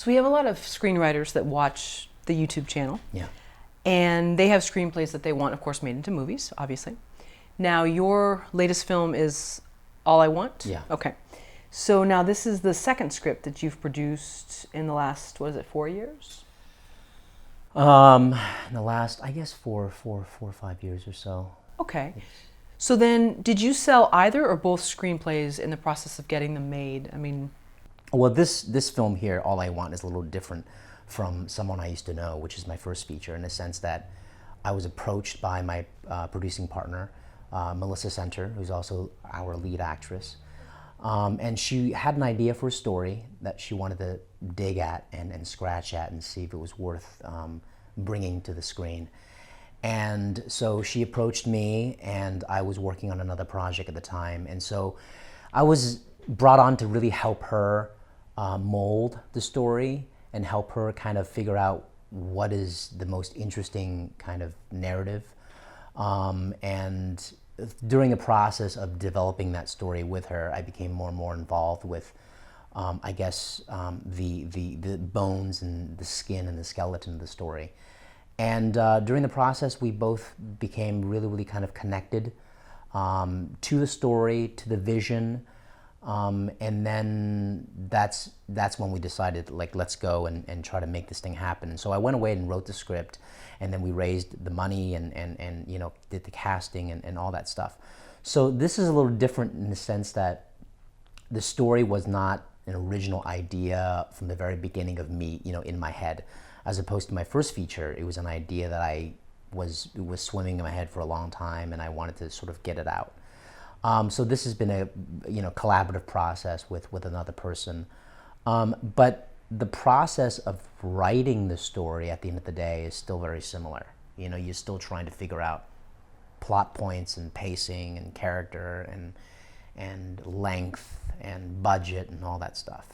we have a lot of screenwriters that watch the YouTube channel. Yeah. And they have screenplays that they want, of course, made into movies, obviously. Now, your latest film is All I Want? Yeah. Okay. So now this is the second script that you've produced in the last, what is it, 4 years? In the last, I guess, four or 5 years or so. Okay. So then, did you sell either or both screenplays in the process of getting them made? I mean... Well, this film here, All I Want, is a little different from Someone I Used to Know, which is my first feature, in the sense that I was approached by my producing partner, Melissa Center, who's also our lead actress. And she had an idea for a story that she wanted to dig at and scratch at and see if it was worth bringing to the screen. And so she approached me, and I was working on another project at the time. And so I was brought on to really help her mold the story and help her kind of figure out what is the most interesting kind of narrative. And during the process of developing that story with her, I became more and more involved with, I guess, the bones and the skin and the skeleton of the story. And during the process, we both became really, really kind of connected to the story, to the vision. And then that's when we decided, like, let's go and try to make this thing happen. And so I went away and wrote the script, and then we raised the money and you know, did the casting and all that stuff. So this is a little different in the sense that the story was not an original idea from the very beginning of me, you know, in my head. As opposed to my first feature, it was an idea that it was swimming in my head for a long time, and I wanted to sort of get it out. So this has been a collaborative process with another person. But the process of writing the story at the end of the day is still very similar. You know, you're still trying to figure out plot points and pacing and character and length and budget and all that stuff.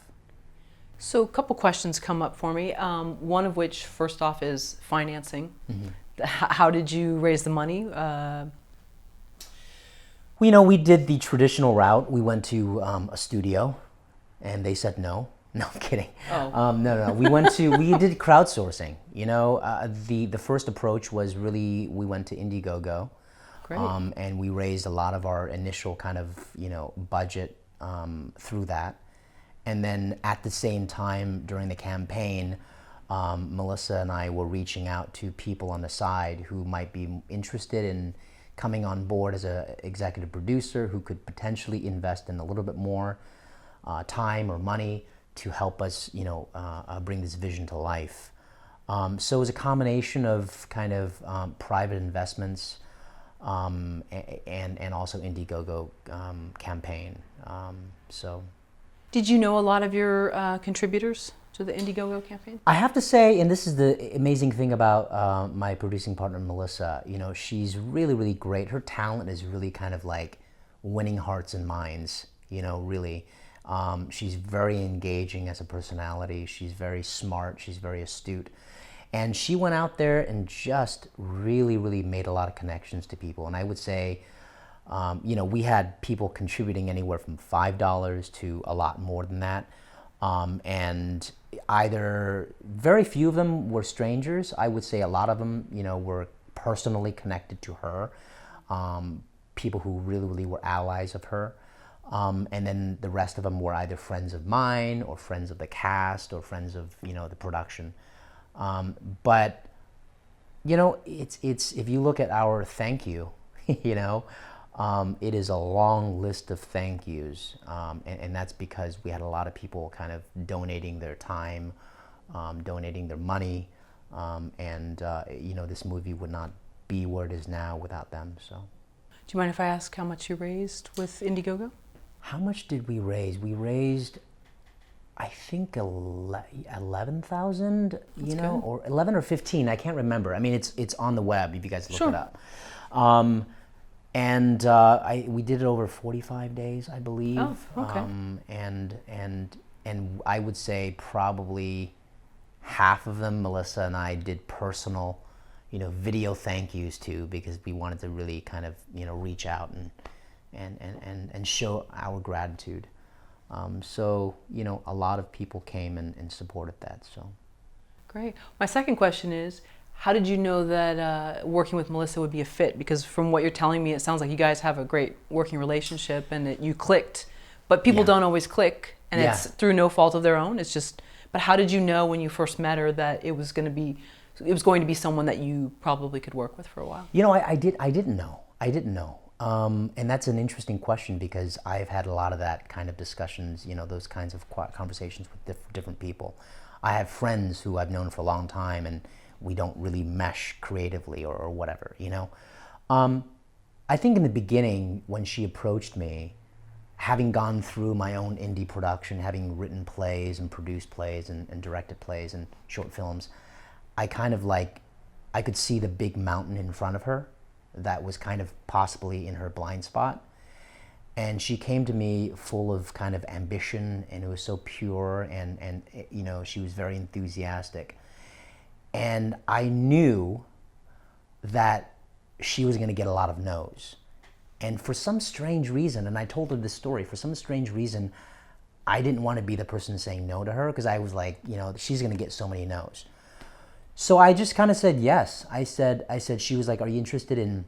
So a couple questions come up for me. One of which, first off, is financing. Mm-hmm. How did you raise the money? Well, you know, we did the traditional route. We went to a studio, and they said no. No, I'm kidding. Oh. No. We did crowdsourcing. You know, the first approach was really, we went to IndieGoGo. Great. And we raised a lot of our initial kind of, you know, budget through that. And then at the same time during the campaign, Melissa and I were reaching out to people on the side who might be interested in coming on board as an executive producer, who could potentially invest in a little bit more time or money to help us, you know, bring this vision to life. So it was a combination of kind of private investments and also IndieGoGo campaign. So. Did you know a lot of your contributors to the IndieGoGo campaign? I have to say, and this is the amazing thing about my producing partner, Melissa, you know, she's really, really great. Her talent is really kind of like winning hearts and minds, you know, really. She's very engaging as a personality. She's very smart. She's very astute. And she went out there and just really, really made a lot of connections to people. And I would say, you know, we had people contributing anywhere from $5 to a lot more than that. And either, very few of them were strangers. I would say a lot of them, you know, were personally connected to her. People who really, really were allies of her. And then the rest of them were either friends of mine or friends of the cast or friends of, you know, the production. But, you know, it's if you look at our thank you, you know, it is a long list of thank yous, and that's because we had a lot of people kind of donating their time, donating their money, and you know, this movie would not be where it is now without them. So, do you mind if I ask how much you raised with IndieGoGo? How much did we raise? We raised, I think, 11,000. You know, good. or 11 or 15. I can't remember. I mean, it's on the web if you guys look Sure. it up. And we did it over 45 days, I believe. Oh, okay. And I would say probably half of them, Melissa and I did personal, you know, video thank yous to, because we wanted to really kind of, you know, reach out and show our gratitude. So, a lot of people came and supported that. So, great. My second question is, how did you know that working with Melissa would be a fit? Because from what you're telling me, it sounds like you guys have a great working relationship and that you clicked. But people don't always click, and it's through no fault of their own. It's just, but how did you know when you first met her that it was going to be someone that you probably could work with for a while? I didn't know. And that's an interesting question, because I've had a lot of that kind of discussions, those kinds of conversations with different people. I have friends who I've known for a long time, and we don't really mesh creatively or whatever, I think in the beginning, when she approached me, having gone through my own indie production, having written plays and produced plays and directed plays and short films, I kind of I could see the big mountain in front of her that was kind of possibly in her blind spot. And she came to me full of kind of ambition, and it was so pure, and she was very enthusiastic. And I knew that she was going to get a lot of no's. And for some strange reason, and I told her this story, for some strange reason, I didn't want to be the person saying no to her, because I was like, she's going to get so many no's. So I just kind of said yes. I said, she was like, are you interested in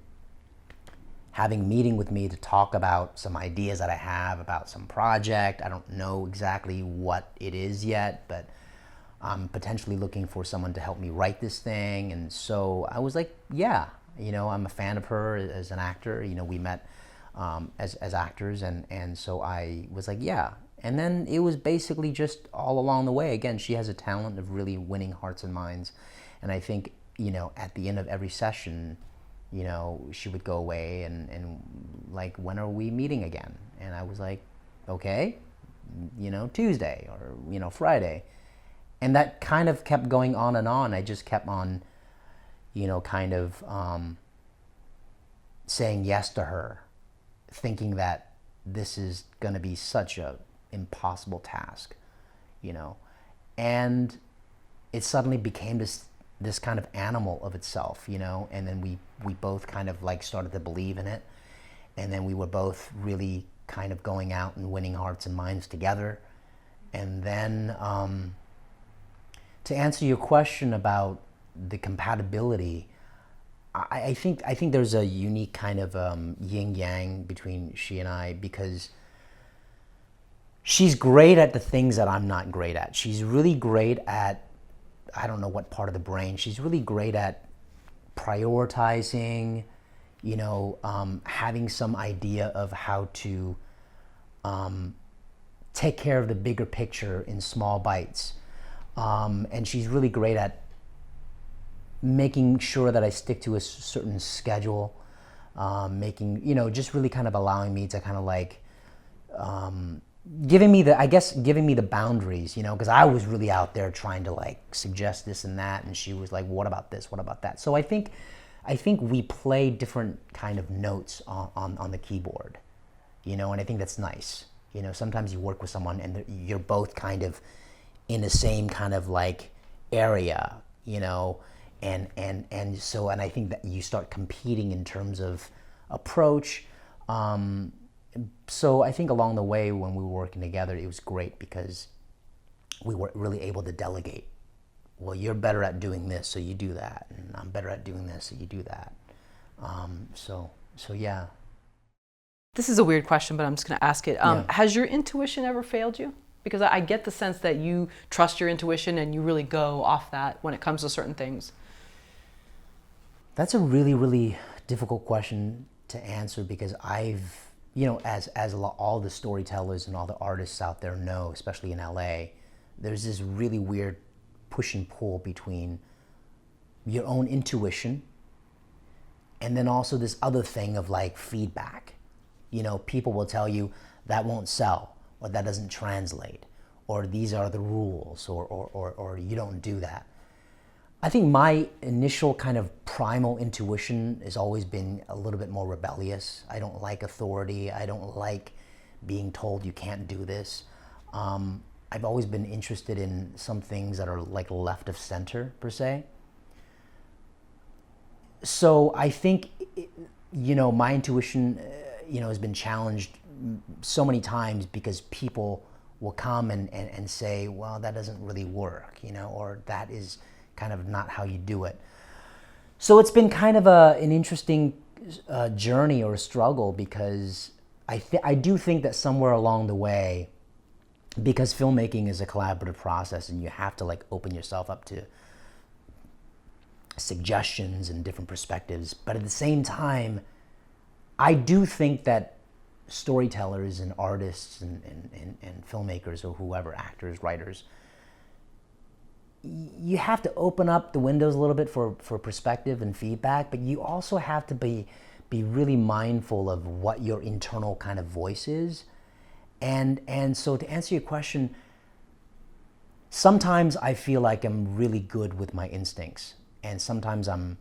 having a meeting with me to talk about some ideas that I have about some project? I don't know exactly what it is yet, but I'm potentially looking for someone to help me write this thing. And so I was like, yeah, I'm a fan of her as an actor. We met as actors, and so I was like, yeah. And then it was basically just all along the way. Again, she has a talent of really winning hearts and minds. And I think, at the end of every session, she would go away and like, when are we meeting again? And I was like, okay, Tuesday or, Friday. And that kind of kept going on and on. I just kept on, kind of saying yes to her, thinking that this is going to be such a impossible task, and it suddenly became this kind of animal of itself, and then we both kind of started to believe in it, and then we were both really kind of going out and winning hearts and minds together. And then to answer your question about the compatibility, I think there's a unique kind of yin yang between she and I, because she's great at the things that I'm not great at. She's really great at, I don't know what part of the brain, she's really great at prioritizing, having some idea of how to take care of the bigger picture in small bites. And she's really great at making sure that I stick to a certain schedule, just really kind of allowing me to kind of giving me the boundaries, because I was really out there trying to suggest this and that, and she was like, what about this, what about that? So I think we play different kind of notes on the keyboard, and I think that's nice. Sometimes you work with someone and you're both kind of in the same kind of area, and I think that you start competing in terms of approach. So I think along the way when we were working together, it was great because we were really able to delegate. Well, you're better at doing this, so you do that, and I'm better at doing this, so you do that. So yeah. This is a weird question, but I'm just going to ask it. Has your intuition ever failed you? Because I get the sense that you trust your intuition and you really go off that when it comes to certain things. That's a really, really difficult question to answer, because I've, as all the storytellers and all the artists out there know, especially in LA, there's this really weird push and pull between your own intuition and then also this other thing of feedback. People will tell you that won't sell, or that doesn't translate, or these are the rules, or you don't do that. I think my initial kind of primal intuition has always been a little bit more rebellious. I don't like authority. I don't like being told you can't do this. I've always been interested in some things that are left of center, per se. So I think, my intuition, has been challenged so many times because people will come and say, well, that doesn't really work, or that is kind of not how you do it. So it's been kind of an interesting journey or a struggle, because I do think that somewhere along the way, because filmmaking is a collaborative process and you have to like open yourself up to suggestions and different perspectives, but at the same time, I do think that storytellers and artists and filmmakers or whoever, actors, writers, you have to open up the windows a little bit for perspective and feedback, but you also have to be really mindful of what your internal kind of voice is. And so to answer your question, sometimes I feel like I'm really good with my instincts, and sometimes I'm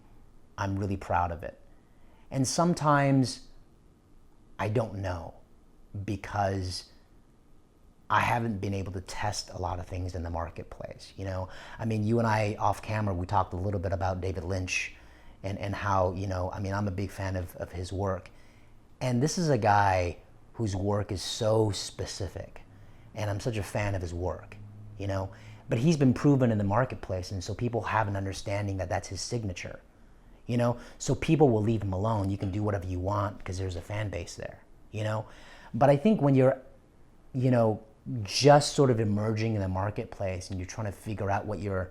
really proud of it. And sometimes I don't know, because I haven't been able to test a lot of things in the marketplace. I mean, you and I off camera, we talked a little bit about David Lynch and how, I mean, I'm a big fan of his work. And this is a guy whose work is so specific, and I'm such a fan of his work, but he's been proven in the marketplace, and so people have an understanding that that's his signature. So people will leave him alone. You can do whatever you want because there's a fan base there, But I think when you're, just sort of emerging in the marketplace and you're trying to figure out what your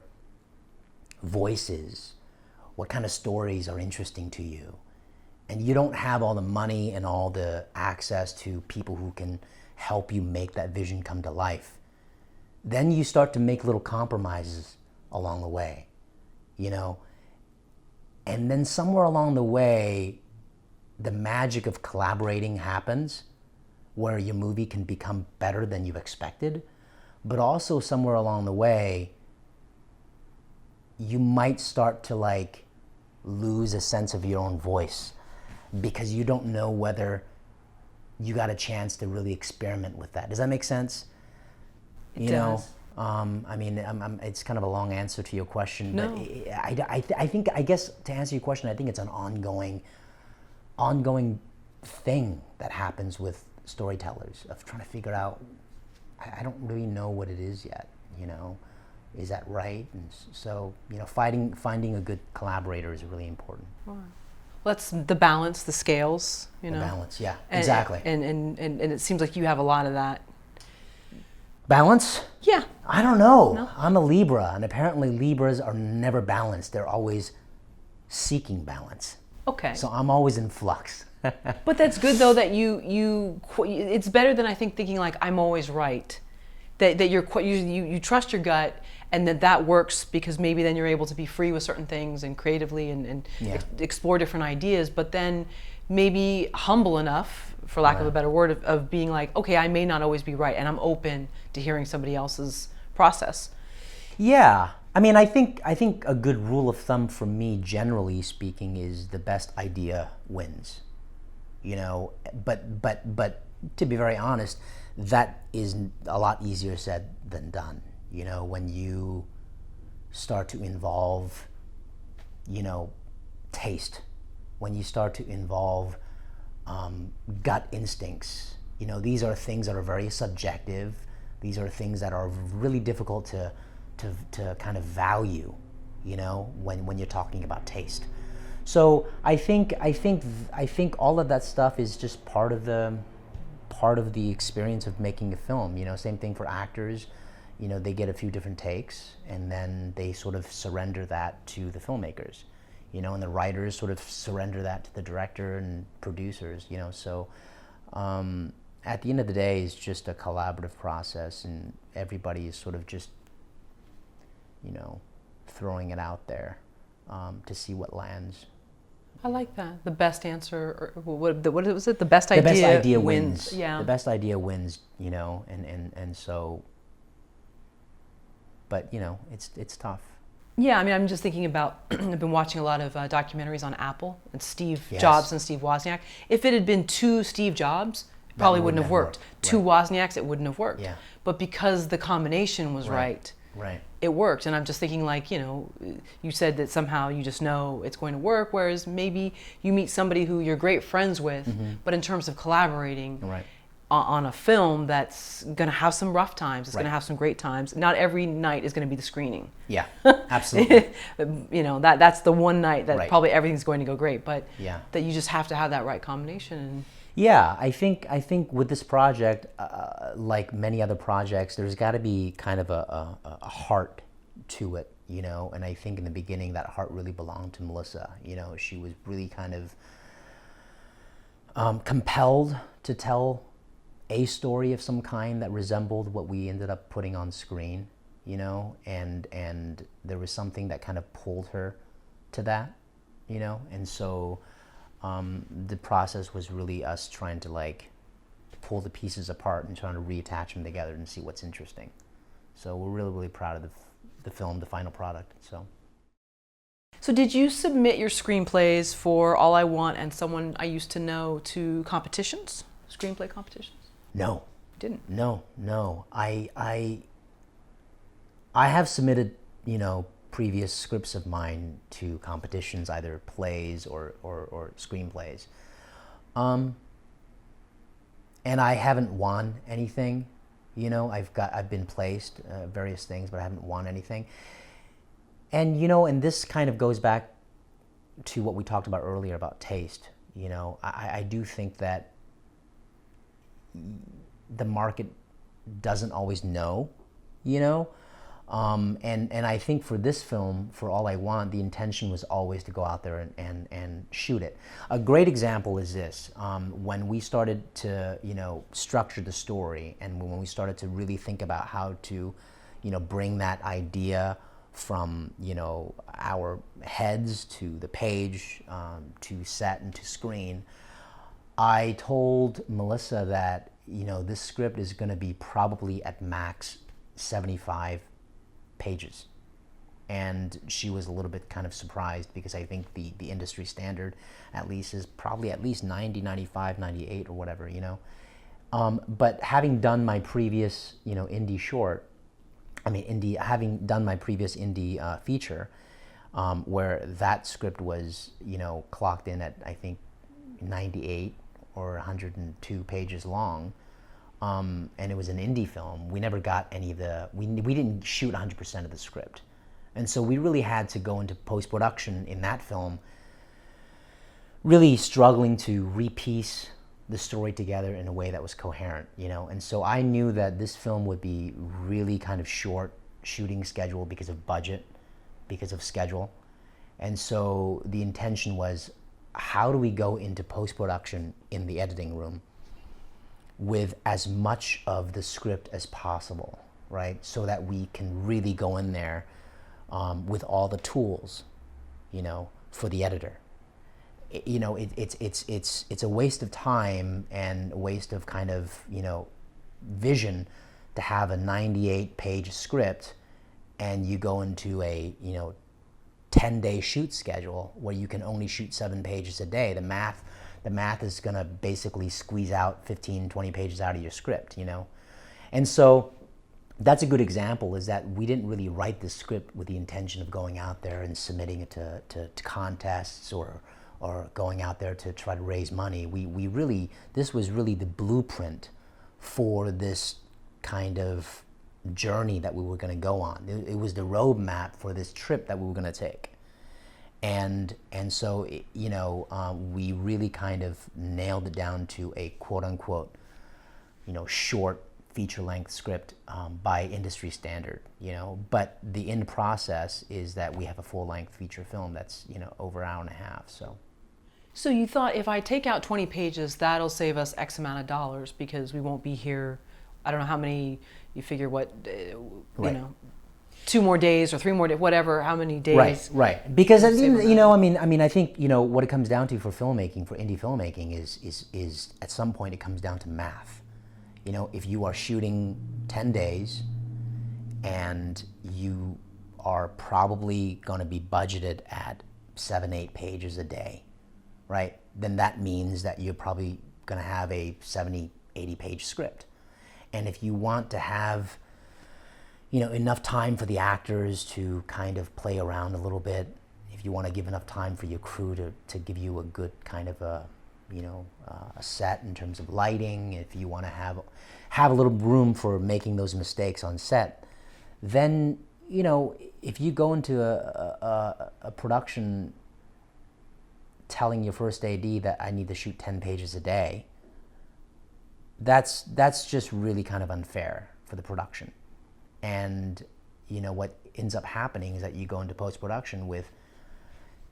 voice is, what kind of stories are interesting to you, and you don't have all the money and all the access to people who can help you make that vision come to life, then you start to make little compromises along the way, And then somewhere along the way, the magic of collaborating happens, where your movie can become better than you expected. But also somewhere along the way, you might start to like lose a sense of your own voice, because you don't know whether you got a chance to really experiment with that. Does that make sense? It does. I mean, it's kind of a long answer to your question, No. but I guess to answer your question, I think it's an ongoing thing that happens with storytellers, of trying to figure out, I don't really know what it is yet, is that right? And so, finding a good collaborator is really important. Well, that's the balance, the scales, The balance, yeah, And, exactly. And it seems like you have a lot of that. Balance? Yeah. I don't know. No? I'm a Libra, and apparently Libras are never balanced. They're always seeking balance. Okay. So I'm always in flux. But that's good though, that you it's better than I think thinking like I'm always right. That you trust your gut, and that works, because maybe then you're able to be free with certain things and creatively and Yeah. explore different ideas, but then maybe humble enough, for lack of a better word, of being like, okay, I may not always be right, and I'm open to hearing somebody else's process. Yeah. I mean, I think a good rule of thumb for me, generally speaking, is the best idea wins. But to be very honest, that is a lot easier said than done. When you start to involve, taste, when you start to involve gut instincts, these are things that are very subjective. These are things that are really difficult to kind of value, when you're talking about taste. So I think all of that stuff is just part of the experience of making a film. Same thing for actors. They get a few different takes, and then they sort of surrender that to the filmmakers. And the writers sort of surrender that to the director and producers. So at the end of the day, it's just a collaborative process, and everybody is sort of just throwing it out there to see what lands. I like that. The best answer, or what was it? The best idea, the best idea wins. Yeah. The best idea wins, and so, but it's tough. Yeah, I mean, I'm just thinking about, I've been watching a lot of documentaries on Apple and Steve Yes. Jobs and Steve Wozniak. If it had been two Steve Jobs, probably wouldn't have worked. Two Wozniaks, it wouldn't have worked. Yeah. But because the combination was right, it worked. And I'm just thinking, like, you said that somehow you just know it's going to work, whereas maybe you meet somebody who you're great friends with, but in terms of collaborating, on a film that's going to have some rough times. It's Right. going to have some great times. Not every night is going to be the screening. Yeah, absolutely. That's the one night that Right. probably everything's going to go great. But Yeah. that you just have to have that right combination. And Yeah, I think with this project, like many other projects, there's got to be kind of a heart to it, And I think in the beginning that heart really belonged to Melissa. She was really kind of compelled to tell a story of some kind that resembled what we ended up putting on screen, and there was something that kind of pulled her to that, and so. The process was really us trying to pull the pieces apart and trying to reattach them together and see what's interesting. So we're really, really proud of the film, the final product. So did you submit your screenplays for All I Want and Someone I Used to Know to competitions, screenplay competitions? No. You didn't? No. I have submitted, previous scripts of mine to competitions, either plays or screenplays. And I haven't won anything. I've been placed various things, but I haven't won anything. And and this kind of goes back to what we talked about earlier about taste. I do think that the market doesn't always know, and I think for this film, for All I Want, the intention was always to go out there and shoot it. A great example is this. When we started to, structure the story, and when we started to really think about how to, bring that idea from, our heads to the page, to set and to screen, I told Melissa that, this script is going to be probably at max 75 pages. And she was a little bit kind of surprised because I think the industry standard at least is probably at least 90, 95, 98 or whatever, But having done my previous, indie short, having done my previous indie feature, where that script was, clocked in at, I think, 98 or 102 pages long, and it was an indie film. We never got any of we didn't shoot 100% of the script. And so we really had to go into post-production in that film, really struggling to repiece the story together in a way that was coherent, And so I knew that this film would be really kind of short shooting schedule because of budget, because of schedule. And so the intention was, how do we go into post-production in the editing room with as much of the script as possible, right? So that we can really go in there with all the tools, for the editor. It's a waste of time and a waste of kind of, vision to have a 98-page script and you go into a, 10-day shoot schedule where you can only shoot 7 pages a day. The math is going to basically squeeze out 15, 20 pages out of your script, And so that's a good example, is that we didn't really write this script with the intention of going out there and submitting it to contests or going out there to try to raise money. This was really the blueprint for this kind of journey that we were going to go on. It was the roadmap for this trip that we were going to take. And so, we really kind of nailed it down to a quote-unquote, short feature-length script by industry standard, But the end process is that we have a full-length feature film that's, over an hour and a half, so. So you thought, if I take out 20 pages, that'll save us X amount of dollars because we won't be here, I don't know how many, you figure what, Right. 2 more days or 3 more days, whatever, how many days. Right. Because, I Save think, on I think, what it comes down to for filmmaking, for indie filmmaking is at some point it comes down to math. If you are shooting 10 days and you are probably going to be budgeted at 7, 8 pages a day, right? Then that means that you're probably going to have a 70, 80 page script. And if you want to have, enough time for the actors to kind of play around a little bit, if you want to give enough time for your crew to give you a good kind of a a set in terms of lighting, if you want to have a little room for making those mistakes on set, then if you go into a production telling your first AD that I need to shoot 10 pages a day, that's just really kind of unfair for the production. And what ends up happening is that you go into post-production with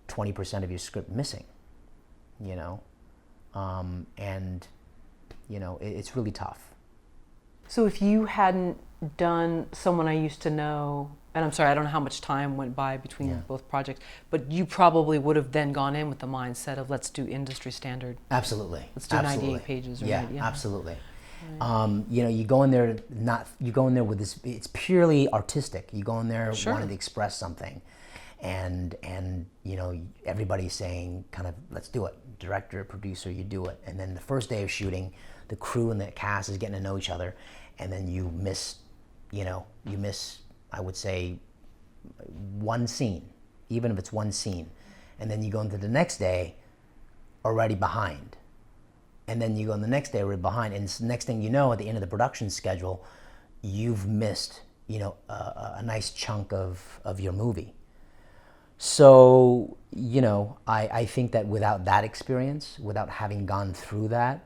20% of your script missing, and it's really tough. So if you hadn't done Someone I Used to Know, and I'm sorry, I don't know how much time went by between both projects, but you probably would have then gone in with the mindset of let's do industry standard. Absolutely. Let's do 98 pages. Or yeah, absolutely. Right. You go in there with this. It's purely artistic. You go in there wanting to express something, and everybody's saying kind of let's do it. Director, producer, you do it. And then the first day of shooting, the crew and the cast is getting to know each other, and then you miss, I would say, one scene, even if it's one scene, and then you go into the next day already behind. And then you go in the next day, we're behind, and next thing you know, at the end of the production schedule, you've missed, a nice chunk of your movie. So, I think that without that experience, without having gone through that,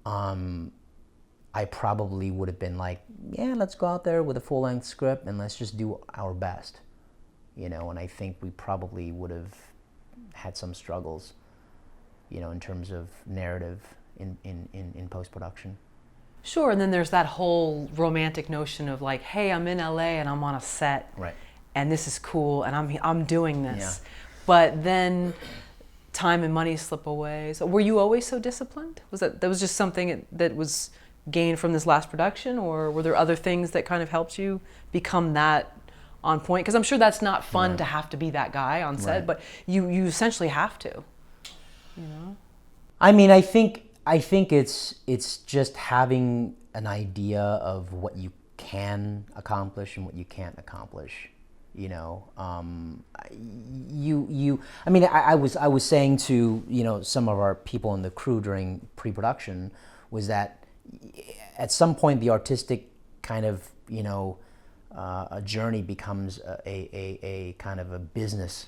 I probably would have been like, yeah, let's go out there with a full-length script and let's just do our best, and I think we probably would have had some struggles, in terms of narrative in post-production. Sure, and then there's that whole romantic notion of like, hey, I'm in LA and I'm on a set, right, and this is cool, and I'm doing this, but then time and money slip away. So were you always so disciplined? Was that was just something that was gained from this last production, or were there other things that kind of helped you become that on point? Because I'm sure that's not fun to have to be that guy on set, but you essentially have to. I mean, I think it's just having an idea of what you can accomplish and what you can't accomplish. I mean, I was saying to some of our people in the crew during pre-production was that at some point the artistic kind of a journey becomes a kind of a business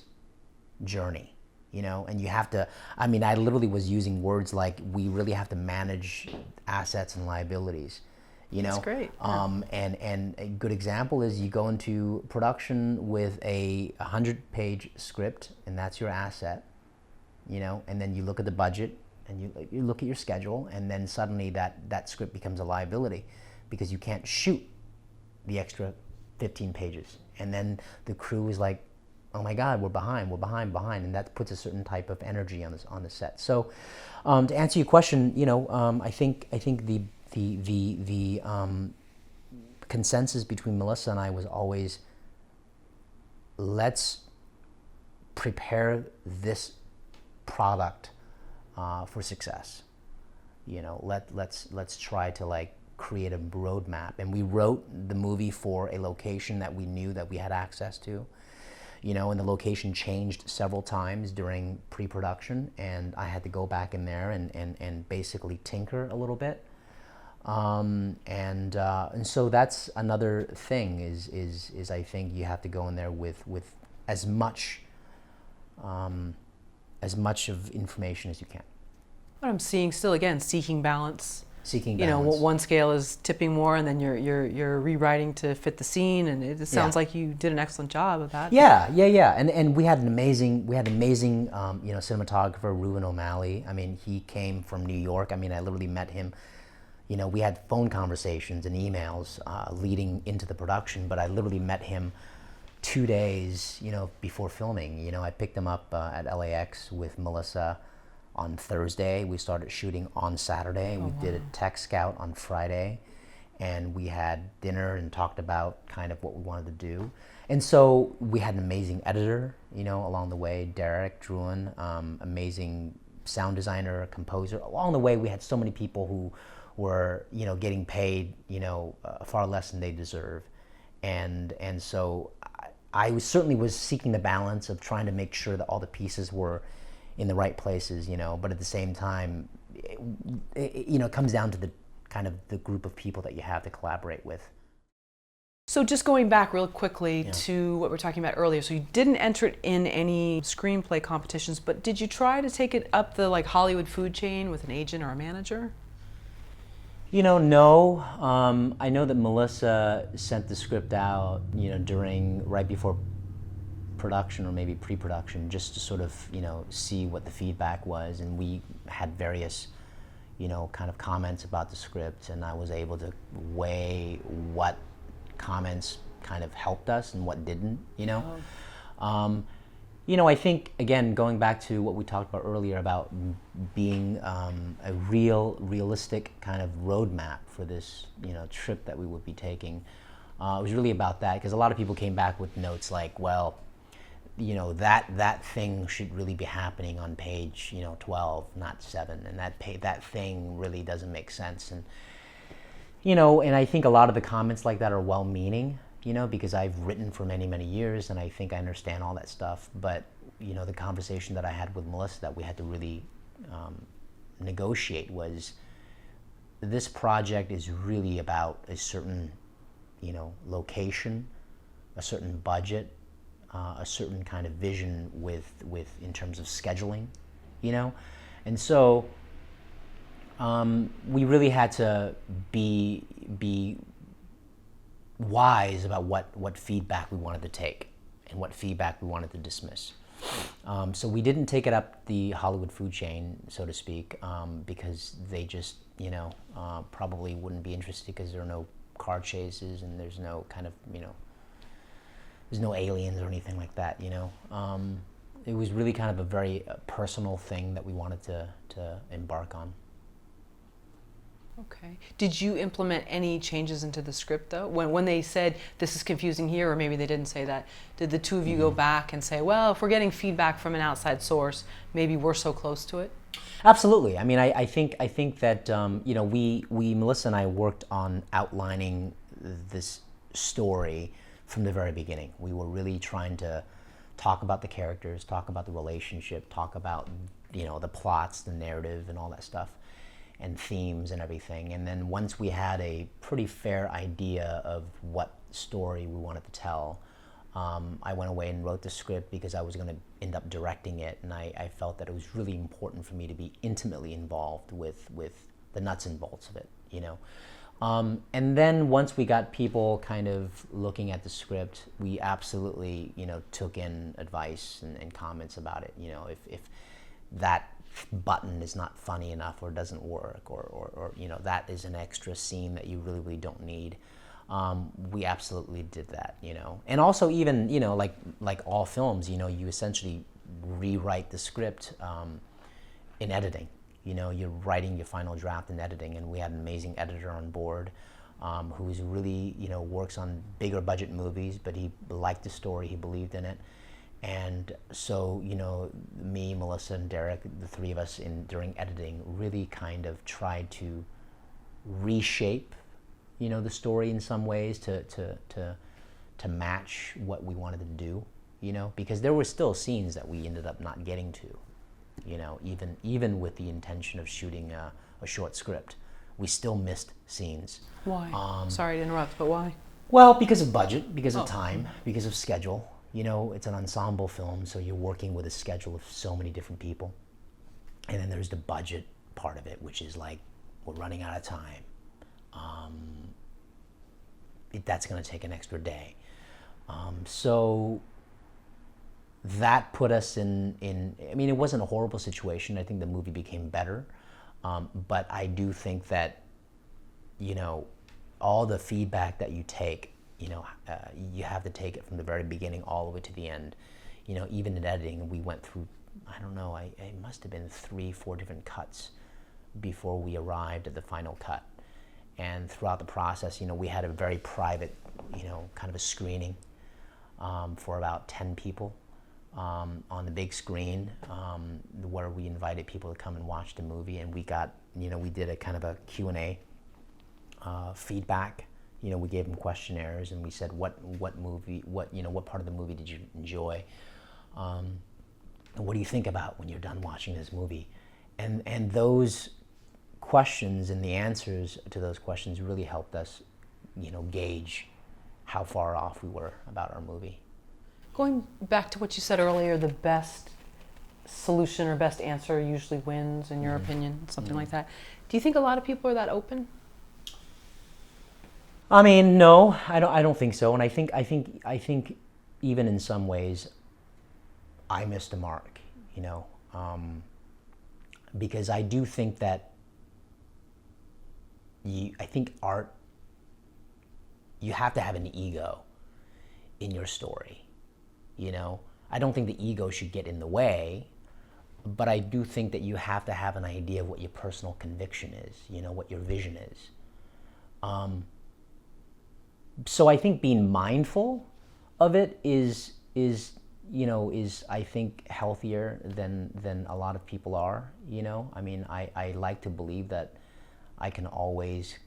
journey. And you have to, I mean, I literally was using words like, we really have to manage assets and liabilities, That's great. And a good example is you go into production with a 100-page script, and that's your asset, and then you look at the budget, and you look at your schedule, and then suddenly that script becomes a liability because you can't shoot the extra 15 pages. And then the crew is like, oh my God, we're behind, and that puts a certain type of energy on the set. So, to answer your question, I think the consensus between Melissa and I was always, let's prepare this product for success. Let's try to create a roadmap, and we wrote the movie for a location that we knew that we had access to. And the location changed several times during pre-production, and I had to go back in there and basically tinker a little bit. And so that's another thing is I think you have to go in there with as much of information as you can. What I'm seeing still, again, seeking balance. Seeking balance. One scale is tipping more, and then you're rewriting to fit the scene, and it sounds like you did an excellent job of that. Yeah. And we had an amazing cinematographer, Reuben O'Malley. I mean, he came from New York. I mean, I literally met him. We had phone conversations and emails leading into the production, but I literally met him 2 days, before filming. I picked him up at LAX with Melissa on Thursday. We started shooting on Saturday. We did a tech scout on Friday, and we had dinner and talked about kind of what we wanted to do. And so we had an amazing editor, along the way, Derek Druin, amazing sound designer, composer. Along the way, we had so many people who were, getting paid, far less than they deserve. And so I certainly was seeking the balance of trying to make sure that all the pieces were in the right places, but at the same time, it comes down to the kind of the group of people that you have to collaborate with. So just going back real quickly to what we were talking about earlier, so you didn't enter it in any screenplay competitions, but did you try to take it up the Hollywood food chain with an agent or a manager? No. I know that Melissa sent the script out, right before production or maybe pre-production, just to sort of, see what the feedback was, and we had various, kind of comments about the script, and I was able to weigh what comments kind of helped us and what didn't, I think, again, going back to what we talked about earlier about being a realistic kind of roadmap for this, trip that we would be taking, it was really about that, because a lot of people came back with notes like, well, that thing should really be happening on page, 12, not 7, and that thing really doesn't make sense. And and I think a lot of the comments like that are well-meaning, because I've written for many, many years, and I think I understand all that stuff. But, the conversation that I had with Melissa that we had to really negotiate was, this project is really about a certain, location, a certain budget, a certain kind of vision with in terms of scheduling, and so we really had to be wise about what feedback we wanted to take and what feedback we wanted to dismiss. So we didn't take it up the Hollywood food chain, so to speak, because they just, probably wouldn't be interested, because there are no car chases and there's no kind of, there's no aliens or anything like that, It was really kind of a very personal thing that we wanted to embark on. Okay. Did you implement any changes into the script, though? When they said, this is confusing here, or maybe they didn't say that, did the two of you go back and say, well, if we're getting feedback from an outside source, maybe we're so close to it? Absolutely. I mean, I think that, Melissa and I worked on outlining this story from the very beginning. We were really trying to talk about the characters, talk about the relationship, talk about, the plots, the narrative, and all that stuff, and themes and everything. And then once we had a pretty fair idea of what story we wanted to tell, I went away and wrote the script, because I was going to end up directing it, and I felt that it was really important for me to be intimately involved with the nuts and bolts of it, And then once we got people kind of looking at the script, we absolutely, took in advice and comments about it. If that button is not funny enough or doesn't work, or that is an extra scene that you really don't need, we absolutely did that, And also, even, like all films, you essentially rewrite the script in editing. You're writing your final draft in editing, and we had an amazing editor on board who's really, works on bigger budget movies, but he liked the story, he believed in it. And so, me, Melissa, and Derek, the three of us during editing, really kind of tried to reshape, the story in some ways to match what we wanted to do, because there were still scenes that we ended up not getting to, even with the intention of shooting a short script. We still missed scenes. Why? Sorry to interrupt, but why? Well, because of budget, because of time, because of schedule. It's an ensemble film, so you're working with a schedule of so many different people. And then there's the budget part of it, which is like, we're running out of time. That's going to take an extra day. So that put us in, I mean, it wasn't a horrible situation. I think the movie became better. But I do think that, all the feedback that you take, you have to take it from the very beginning all the way to the end. Even in editing, we went through, I don't know, it must have been 3-4 different cuts before we arrived at the final cut. And throughout the process, we had a very private, kind of a screening for about 10 people on the big screen, where we invited people to come and watch the movie. And we got, we did a kind of a Q&A feedback. We gave them questionnaires, and we said, what movie, what part of the movie did you enjoy? what do you think about when you're done watching this movie? And those questions and the answers to those questions really helped us, gauge how far off we were about our movie. Going back to what you said earlier, the best solution or best answer usually wins, in your opinion, something like that. Do you think a lot of people are that open? I mean, no, I don't think so. And I think even in some ways, I missed the mark, because I do think that I think art, you have to have an ego in your story, I don't think the ego should get in the way, but I do think that you have to have an idea of what your personal conviction is, what your vision is. So I think being mindful of it is I think healthier than a lot of people are, I mean, I like to believe that I can always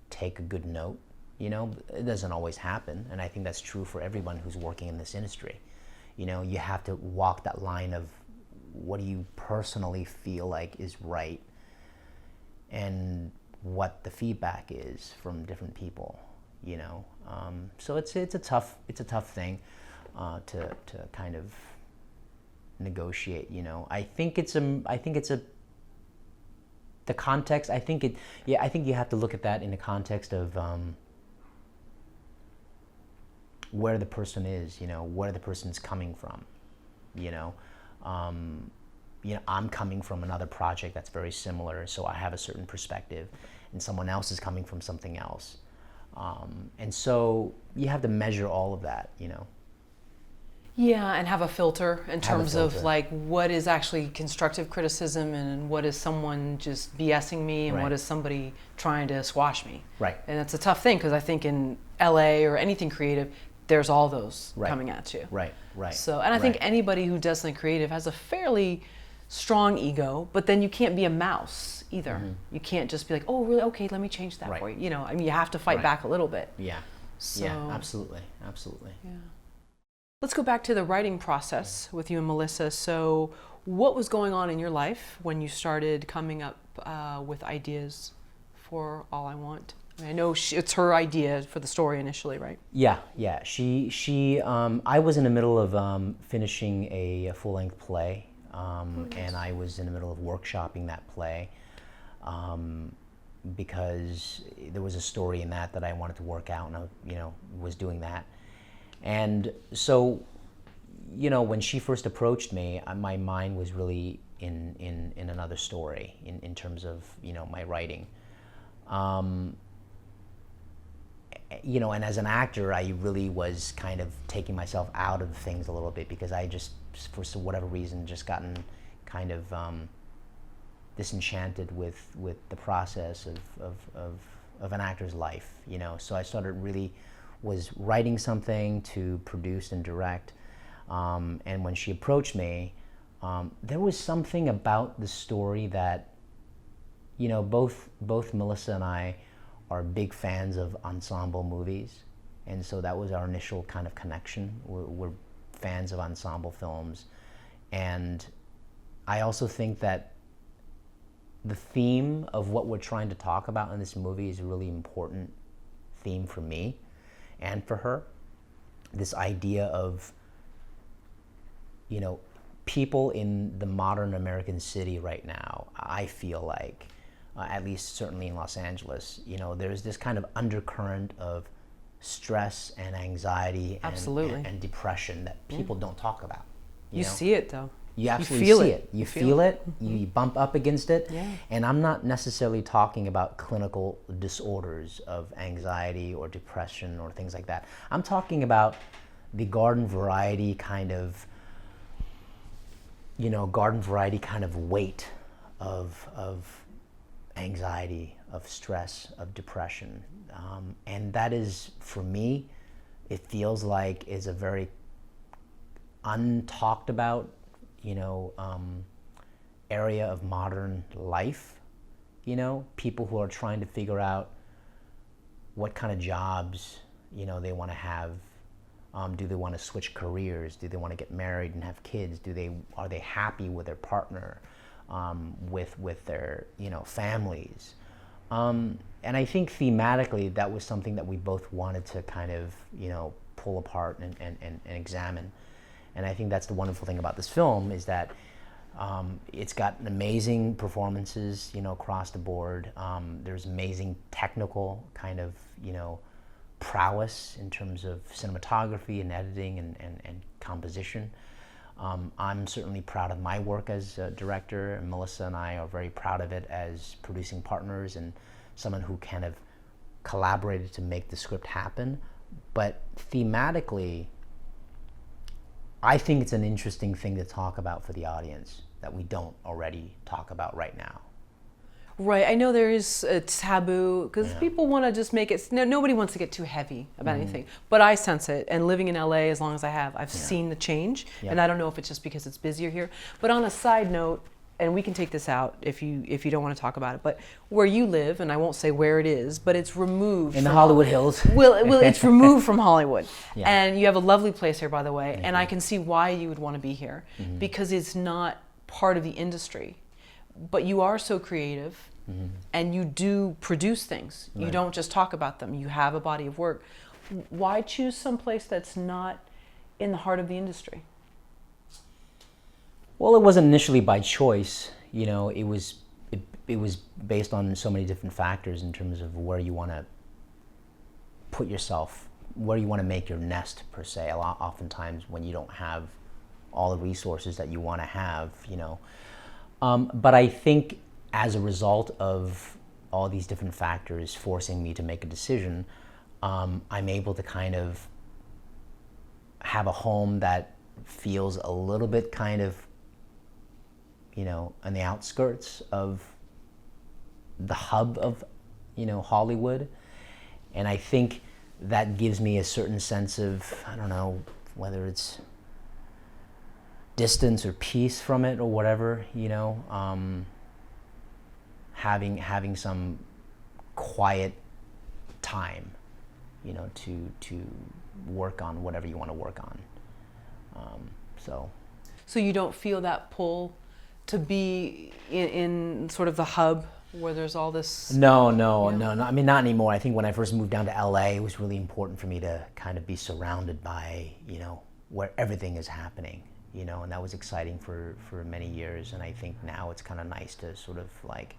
take a good note, it doesn't always happen, and I think that's true for everyone who's working in this industry. You have to walk that line of what do you personally feel like is right and what the feedback is from different people, so it's a tough thing to kind of negotiate. I think the context. I think you have to look at that in the context of where the person is, where the person's coming from, I'm coming from another project that's very similar, so I have a certain perspective, and someone else is coming from something else. And so you have to measure all of that, Yeah, and have a filter in terms of like what is actually constructive criticism and what is someone just BSing me and what is somebody trying to squash me. Right. And it's a tough thing because I think in LA or anything creative, there's all those coming at you. Right. So, and I think anybody who does something creative has a fairly strong ego, but then you can't be a mouse either. Mm-hmm. You can't just be like, oh, really? Okay, let me change that for you. I mean, you have to fight back a little bit. Yeah. So, yeah, absolutely. Yeah. Let's go back to the writing process with you and Melissa. So what was going on in your life when you started coming up with ideas for All I Want? I mean, I know it's her idea for the story initially, right? Yeah. She I was in the middle of finishing a full-length play, and I was in the middle of workshopping that play because there was a story in that I wanted to work out, and I was doing that. And so, when she first approached me, my mind was really in another story in terms of, my writing. And as an actor, I really was kind of taking myself out of things a little bit because I just, for whatever reason, just gotten kind of disenchanted with the process of an actor's life, So I was writing something to produce and direct, and when she approached me, there was something about the story that, both Melissa and I are big fans of ensemble movies, and so that was our initial kind of connection. We're fans of ensemble films, and I also think that the theme of what we're trying to talk about in this movie is a really important theme for me and for her. This idea of, people in the modern American city right now, I feel like, at least certainly in Los Angeles, there's this kind of undercurrent of stress and anxiety and depression that people don't talk about. You see it though. You absolutely see it. You feel it. You bump up against it. Yeah. And I'm not necessarily talking about clinical disorders of anxiety or depression or things like that. I'm talking about the garden variety kind of weight of anxiety, of stress, of depression. And that is, for me, it feels like is a very untalked about area of modern life, people who are trying to figure out what kind of jobs, they want to have, Do they want to switch careers? Do they want to get married and have kids? Are they happy with their partner, with their families? And I think thematically that was something that we both wanted to kind of pull apart and examine. And I think that's the wonderful thing about this film is that it's got amazing performances, across the board. There's amazing technical kind of, prowess in terms of cinematography and editing and composition. I'm certainly proud of my work as a director, and Melissa and I are very proud of it as producing partners and someone who kind of collaborated to make the script happen. But thematically, I think it's an interesting thing to talk about for the audience that we don't already talk about right now. Right, I know there is a taboo because people want to just make it. Nobody wants to get too heavy about anything, but I sense it. And living in LA as long as I have, I've seen the change. And I don't know if it's just because it's busier here. But on a side note, and we can take this out if you don't want to talk about it, but where you live, and I won't say where it is, but it's removed in the Hollywood Hills. Well, it's removed from Hollywood, and you have a lovely place here, by the way. And I can see why you would want to be here because it's not part of the industry, but you are so creative. And you do produce things. You don't just talk about them. You have a body of work. Why choose someplace that's not in the heart of the industry? Well, it wasn't initially by choice. It was based on so many different factors in terms of where you want to put yourself, where you want to make your nest per se. Oftentimes when you don't have all the resources that you want to have, but I think as a result of all these different factors forcing me to make a decision, I'm able to kind of have a home that feels a little bit kind of, on the outskirts of the hub of, Hollywood. And I think that gives me a certain sense of, I don't know, whether it's distance or peace from it or whatever, having some quiet time, to work on whatever you want to work on. So you don't feel that pull to be in sort of the hub where there's all this? No. I mean, not anymore. I think when I first moved down to LA, it was really important for me to kind of be surrounded by, where everything is happening, and that was exciting for many years. And I think now it's kind of nice to sort of like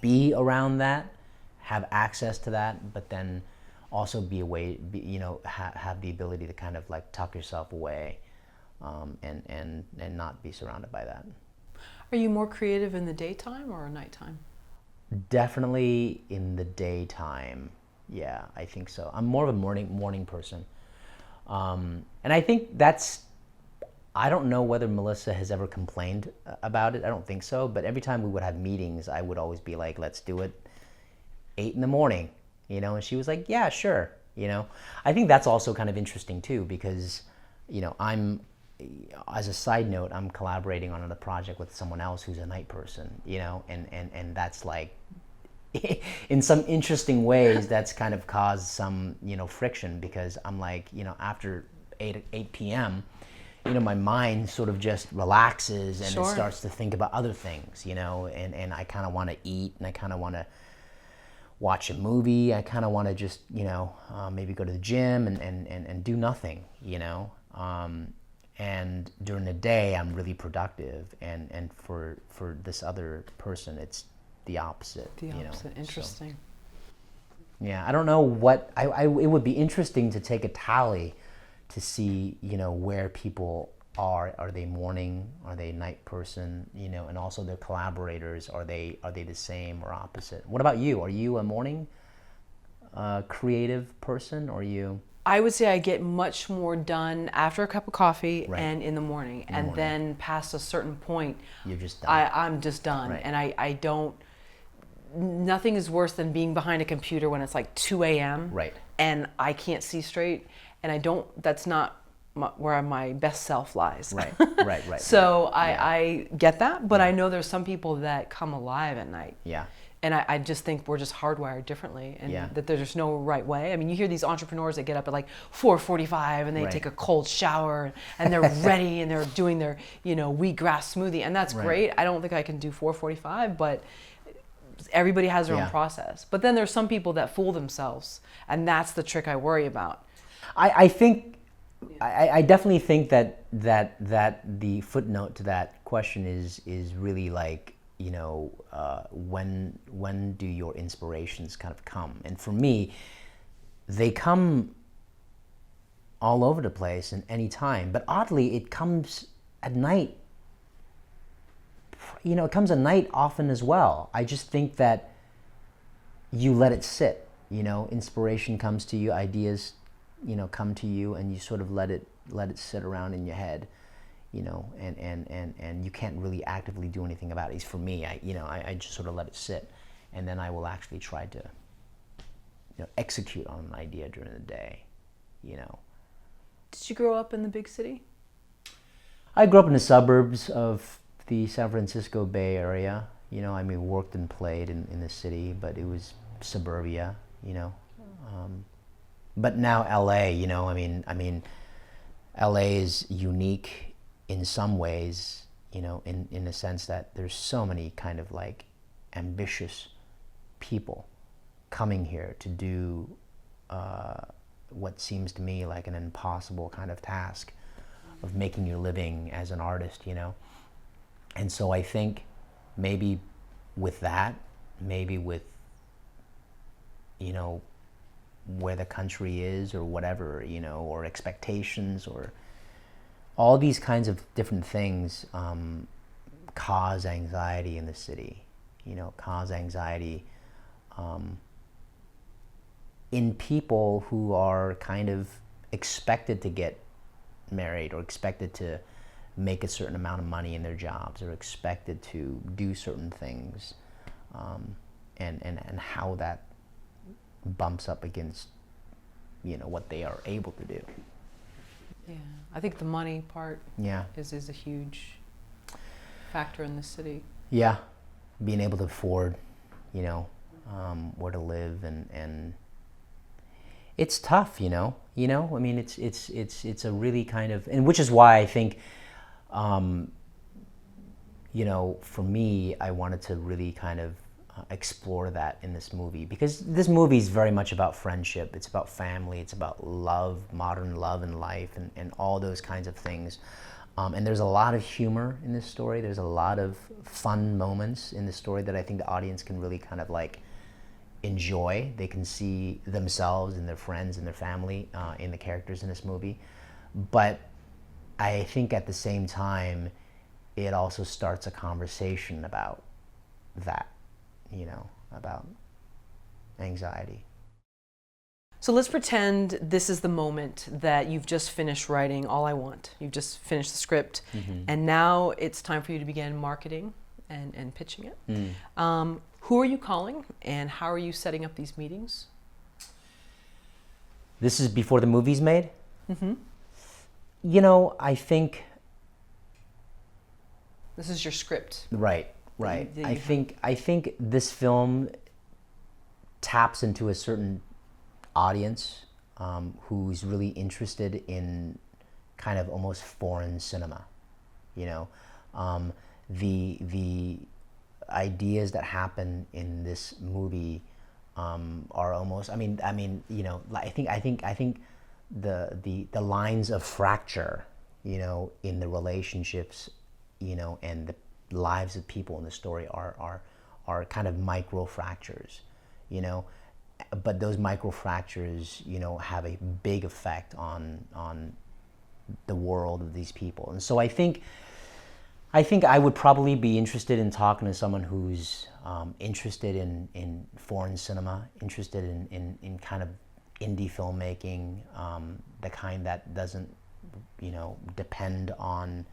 be around that, have access to that, but then also be away, have the ability to kind of like tuck yourself away, and not be surrounded by that. Are you more creative in the daytime or nighttime? Definitely in the daytime. Yeah, I think so. I'm more of a morning person, and I think I don't know whether Melissa has ever complained about it. I don't think so. But every time we would have meetings, I would always be like, "Let's do it 8 a.m, and she was like, "Yeah, sure." I think that's also kind of interesting too because, as a side note, I'm collaborating on a project with someone else who's a night person, and that's like, in some interesting ways, that's kind of caused some, friction because I'm like, after 8 p.m., my mind sort of just relaxes and it starts to think about other things, and I kind of want to eat and I kind of want to watch a movie. I kind of want to just, maybe go to the gym and do nothing, and during the day I'm really productive, and for this other person it's the opposite. Interesting. So, yeah, I don't know what it would be interesting to take a tally to see, where people are. Are they morning? Are they night person? And also their collaborators, are they the same or opposite? What about you? Are you a morning creative person, or are you? I would say I get much more done after a cup of coffee and in the morning. Then past a certain point, you're just done. I'm just done. Right. And I don't, nothing is worse than being behind a computer when it's like 2 a.m. Right. And I can't see straight. And that's not where my best self lies. Right. So I get that, but I know there's some people that come alive at night. Yeah. And I just think we're just hardwired differently, and Yeah. that there's no right way. I mean, you hear these entrepreneurs that get up at like 4:45 and they Right. take a cold shower and they're ready and they're doing their, wheatgrass smoothie, and that's Right. great. I don't think I can do 4:45, but everybody has their Yeah. own process. But then there's some people that fool themselves, and that's the trick I worry about. I think I definitely think that the footnote to that question is really like, when do your inspirations kind of come? And for me, they come all over the place and any time. But oddly, it comes at night. It comes at night often as well. I just think that you let it sit. Inspiration comes to you, ideas, come to you, and you sort of let it sit around in your head. And you can't really actively do anything about it. At least for me, I just sort of let it sit, and then I will actually try to, execute on an idea during the day. Did you grow up in the big city? I grew up in the suburbs of the San Francisco Bay Area. Worked and played in the city, but it was suburbia. But now LA. LA is unique in some ways, in the sense that there's so many kind of like ambitious people coming here to do what seems to me like an impossible kind of task of making your living as an artist, And so I think maybe with that, maybe with, where the country is or whatever, or expectations or all these kinds of different things cause anxiety in the city, cause anxiety in people who are kind of expected to get married or expected to make a certain amount of money in their jobs or expected to do certain things, and how that bumps up against, what they are able to do. Yeah, I think the money part Yeah. is a huge factor in the city. Yeah, being able to afford, where to live, and it's tough, it's a really kind of, and which is why I think, for me, I wanted to really kind of explore that in this movie, because this movie is very much about friendship. It's about family. It's about love, modern love and life, and all those kinds of things. And there's a lot of humor in this story. There's a lot of fun moments in this story that I think the audience can really kind of like enjoy. They can see themselves and their friends and their family in the characters in this movie. But I think at the same time, it also starts a conversation about that, about anxiety. So let's pretend this is the moment that you've just finished writing All I Want. You've just finished the script, and now it's time for you to begin marketing and pitching it. Who are you calling, and how are you setting up these meetings? This is before the movie's made? I think... This is your script. Right. I think this film taps into a certain audience who's really interested in kind of almost foreign cinema. The ideas that happen in this movie are almost. I think the lines of fracture, in the relationships, and the lives of people in the story are kind of micro fractures, but those micro fractures, have a big effect on the world of these people. And so I think I would probably be interested in talking to someone who's interested in foreign cinema, interested in kind of indie filmmaking, the kind that doesn't, depend on,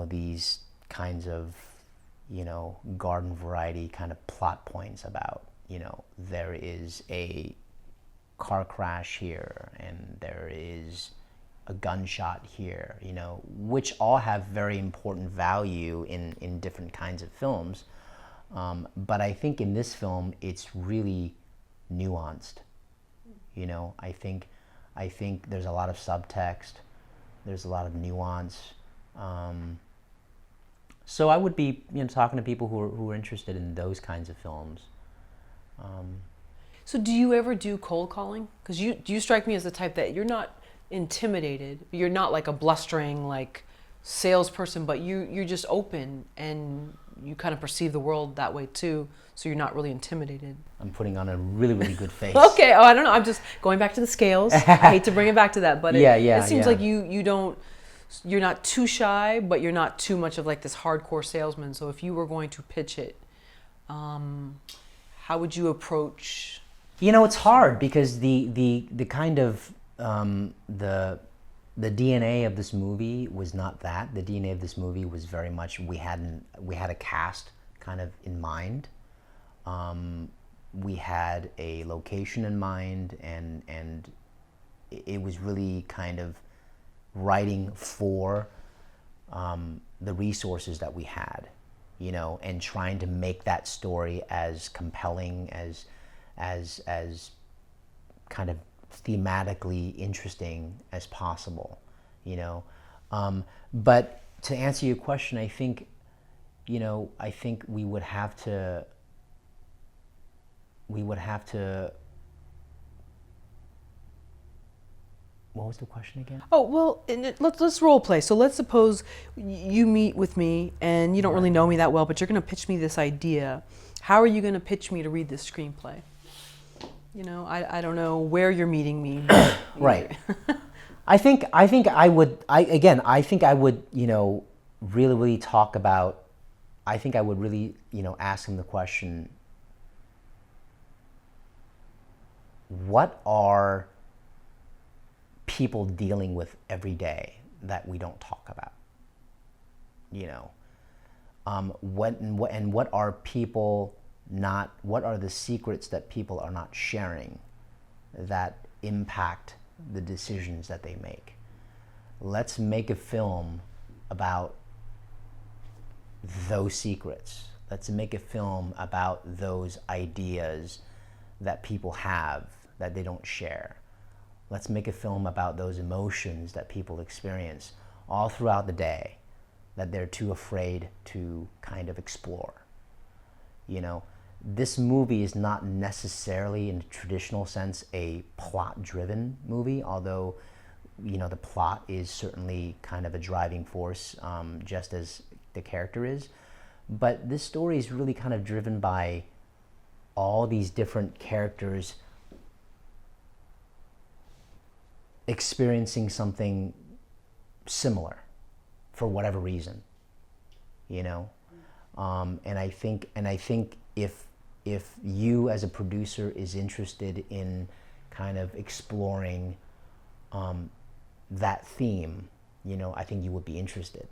these kinds of, garden variety kind of plot points about, there is a car crash here and there is a gunshot here, which all have very important value in different kinds of films. But I think in this film, it's really nuanced. You know, I think there's a lot of subtext. There's a lot of nuance. So I would be, talking to people who are interested in those kinds of films. So do you ever do cold calling? Because you strike me as the type that you're not intimidated. You're not like a blustering like salesperson, but you're just open and you kind of perceive the world that way too. So you're not really intimidated. I'm putting on a really, really good face. Okay. Oh, I don't know. I'm just going back to the scales. I hate to bring it back to that, but it seems like you're not too shy, but you're not too much of like this hardcore salesman. So if you were going to pitch it, how would you approach? It's hard because the kind of the DNA of this movie was not that. The DNA of this movie was very much we had a cast kind of in mind. We had a location in mind, and it was really kind of writing for the resources that we had, and trying to make that story as compelling, as kind of thematically interesting as possible, But to answer your question, I think we would have to. What was the question again? Oh, well, let's role play. So let's suppose you meet with me and you don't really know me that well, but you're going to pitch me this idea. How are you going to pitch me to read this screenplay? I don't know where you're meeting me. Right. I think I would really, really talk about, I think I would really, ask him the question, what are people dealing with every day that we don't talk about? What are people not, what are the secrets that people are not sharing that impact the decisions that they make? Let's make a film about those secrets. Let's make a film about those ideas that people have that they don't share. Let's make a film about those emotions that people experience all throughout the day that they're too afraid to kind of explore. This movie is not necessarily, in a traditional sense, a plot-driven movie, although, the plot is certainly kind of a driving force, just as the character is. But this story is really kind of driven by all these different characters experiencing something similar for whatever reason, and I think if you as a producer is interested in kind of exploring that theme, I think you would be interested,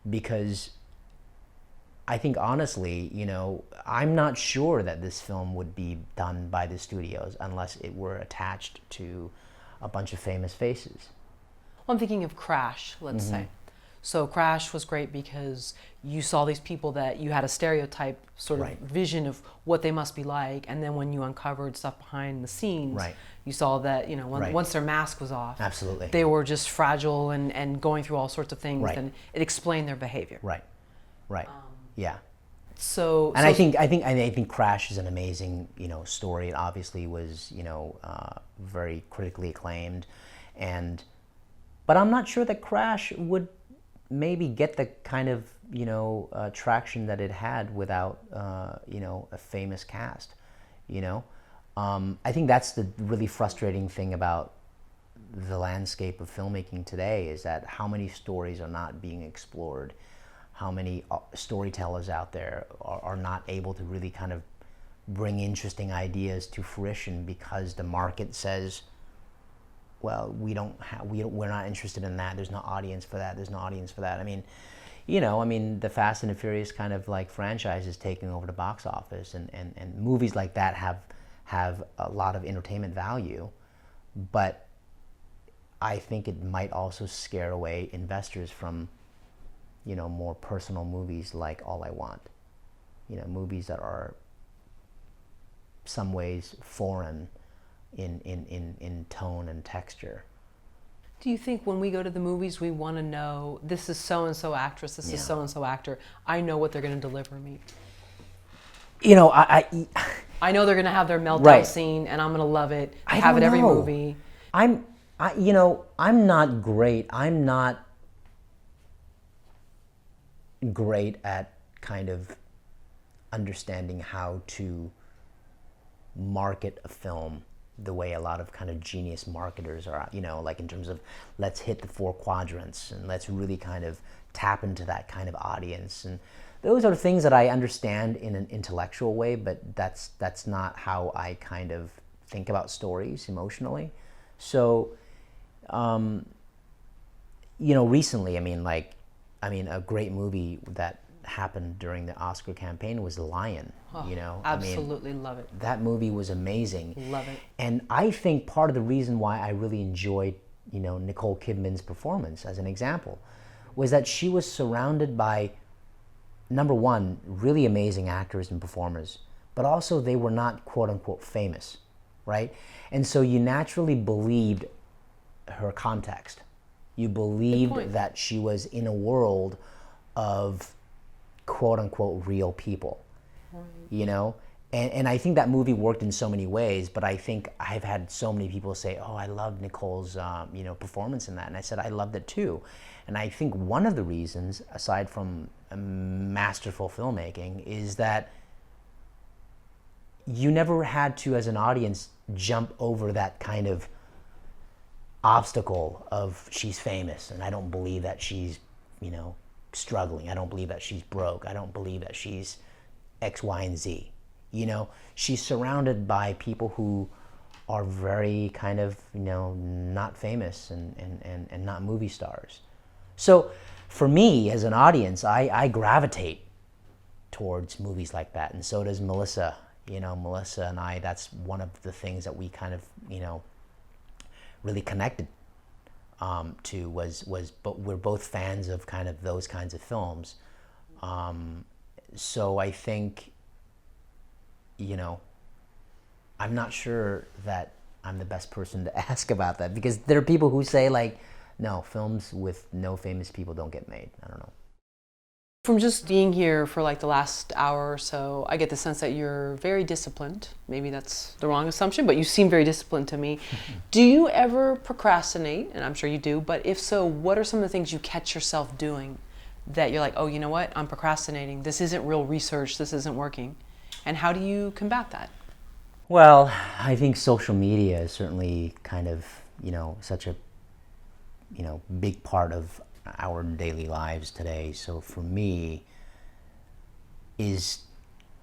because I think honestly, I'm not sure that this film would be done by the studios unless it were attached to a bunch of famous faces. Well, I'm thinking of Crash, let's say. So Crash was great because you saw these people that you had a stereotype sort of vision of what they must be like, and then when you uncovered stuff behind the scenes, you saw that once their mask was off, absolutely, they were just fragile and going through all sorts of things, and it explained their behavior. Yeah. So I think Crash is an amazing story. It obviously was very critically acclaimed, but I'm not sure that Crash would maybe get the kind of traction that it had without a famous cast. I think that's the really frustrating thing about the landscape of filmmaking today, is that how many stories are not being explored, how many storytellers out there are not able to really kind of bring interesting ideas to fruition because the market says, well, we're not interested in that. There's no audience for that. There's no audience for that. I mean, the Fast and the Furious kind of like franchise is taking over the box office, and movies like that have a lot of entertainment value, but I think it might also scare away investors from more personal movies like All I Want. movies that are some ways foreign in tone and texture. Do you think when we go to the movies, we want to know, this is so-and-so actress, this is so-and-so actor, I know what they're going to deliver me? I know they're going to have their meltdown scene, and I'm going to love it. I have it every movie. I'm not great. I'm not great at kind of understanding how to market a film the way a lot of kind of genius marketers are, like in terms of let's hit the 4 quadrants and let's really kind of tap into that kind of audience. And those are things that I understand in an intellectual way, but that's not how I kind of think about stories emotionally. So, recently, a great movie that happened during the Oscar campaign was Lion. Absolutely love it. That movie was amazing. Love it. And I think part of the reason why I really enjoyed, Nicole Kidman's performance, as an example, was that she was surrounded by, number one, really amazing actors and performers, but also they were not quote unquote famous, right? And so you naturally believed her context. You believed that she was in a world of quote unquote real people, And I think that movie worked in so many ways, but I think I've had so many people say, oh, I loved Nicole's, performance in that. And I said, I loved it too. And I think one of the reasons, aside from masterful filmmaking, is that you never had to, as an audience, jump over that kind of obstacle of she's famous and I don't believe that she's, struggling. I don't believe that she's broke. I don't believe that she's X, Y, and Z. She's surrounded by people who are very kind of, not famous and not movie stars. So for me, as an audience, I gravitate towards movies like that. And so does Melissa. Melissa and I, that's one of the things that we kind of, really connected to was but we're both fans of kind of those kinds of films. So I think, I'm not sure that I'm the best person to ask about that, because there are people who say like, no, films with no famous people don't get made. I don't know. From just being here for like the last hour or so, I get the sense that you're very disciplined. Maybe that's the wrong assumption, but you seem very disciplined to me. Do you ever procrastinate? And I'm sure you do, but if so, what are some of the things you catch yourself doing that you're like, oh, you know what? I'm procrastinating. This isn't real research. This isn't working. And how do you combat that? Well, I think social media is certainly kind of, such a, big part of our daily lives today. So for me, is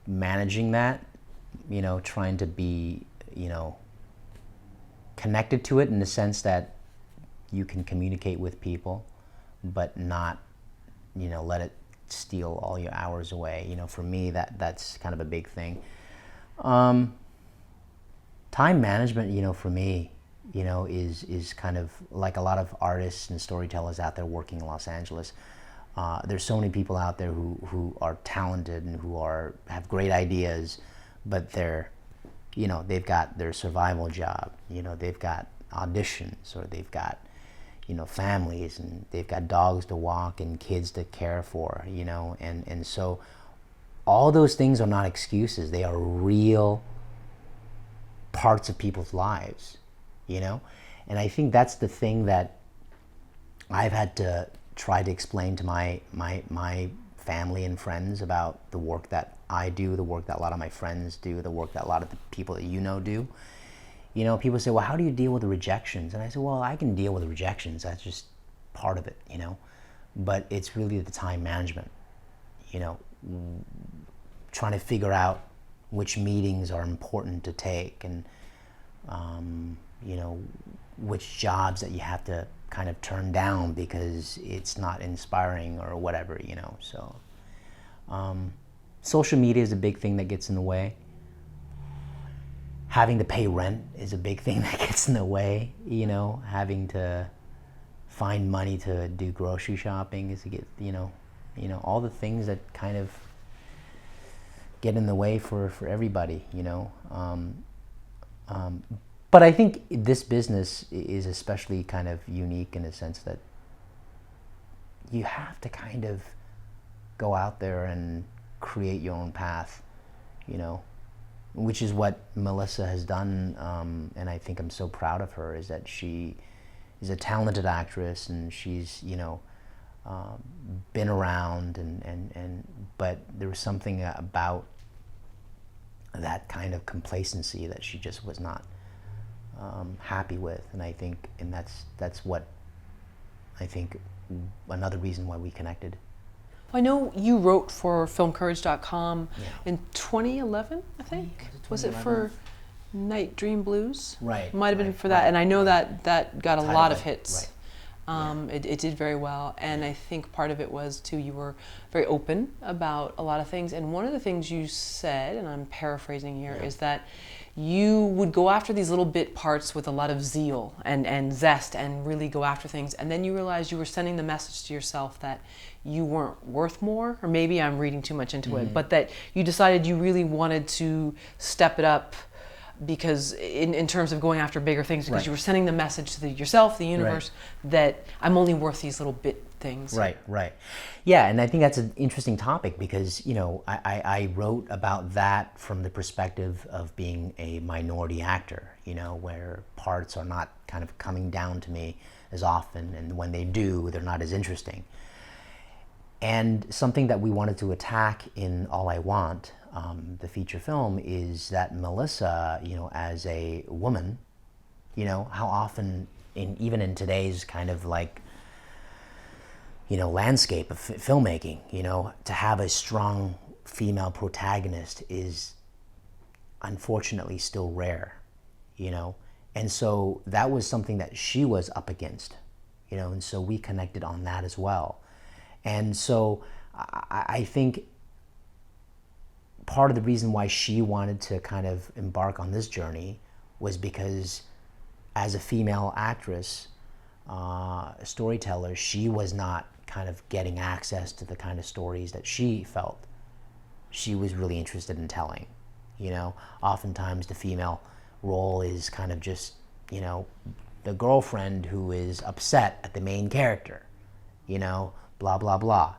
managing that, trying to be, connected to it in the sense that you can communicate with people, but not, let it steal all your hours away. For me, that's kind of a big thing. Time management, for me, is kind of like a lot of artists and storytellers out there working in Los Angeles. There's so many people out there who are talented and who have great ideas, but they've got their survival job. They've got auditions, or they've got, families, and they've got dogs to walk and kids to care for, and so all those things are not excuses. They are real parts of people's lives. And I think that's the thing that I've had to try to explain to my family and friends about the work that I do, the work that a lot of my friends do, the work that a lot of the people that do. People say, well, how do you deal with the rejections? And I say, well, I can deal with the rejections. That's just part of it, But it's really the time management, trying to figure out which meetings are important to take, and which jobs that you have to kind of turn down because it's not inspiring or whatever, So social media is a big thing that gets in the way. Having to pay rent is a big thing that gets in the way, Having to find money to do grocery shopping is to get, all the things that kind of get in the way for everybody, you know. But I think this business is especially kind of unique in the sense that you have to kind of go out there and create your own path, you know, which is what Melissa has done, and I think I'm so proud of her, is that she is a talented actress, and she's, you know, been around, but there was something about that kind of complacency that she just was not happy with, and I think, and that's what I think another reason why we connected. I know you wrote for filmcourage.com in 2011, I think. Was it for Night Dream Blues? Right. Might have been for that, and I know that got a lot of hits. Right. It did very well, and I think part of it was too, you were very open about a lot of things, and one of the things you said, and I'm paraphrasing here, is that you would go after these little bit parts with a lot of zeal and zest and really go after things, and then you realized you were sending the message to yourself that you weren't worth more, or maybe I'm reading too much into it, but that you decided you really wanted to step it up, because in terms of going after bigger things, because you were sending the message to yourself, the universe, that I'm only worth these little bit things. Right. Yeah, and I think that's an interesting topic, because, you know, I wrote about that from the perspective of being a minority actor, you know, where parts are not kind of coming down to me as often, and when they do, they're not as interesting. And something that we wanted to attack in All I Want, the feature film, is that Melissa, you know, as a woman, you know, how often, even in today's kind of like, you know, landscape of filmmaking, you know, to have a strong female protagonist is unfortunately still rare, you know. And so that was something that she was up against, you know, and so we connected on that as well. And so I think part of the reason why she wanted to kind of embark on this journey was because as a female actress, storyteller, she was not kind of getting access to the kind of stories that she felt she was really interested in telling. You know, oftentimes the female role is kind of just, you know, the girlfriend who is upset at the main character, you know, blah, blah, blah.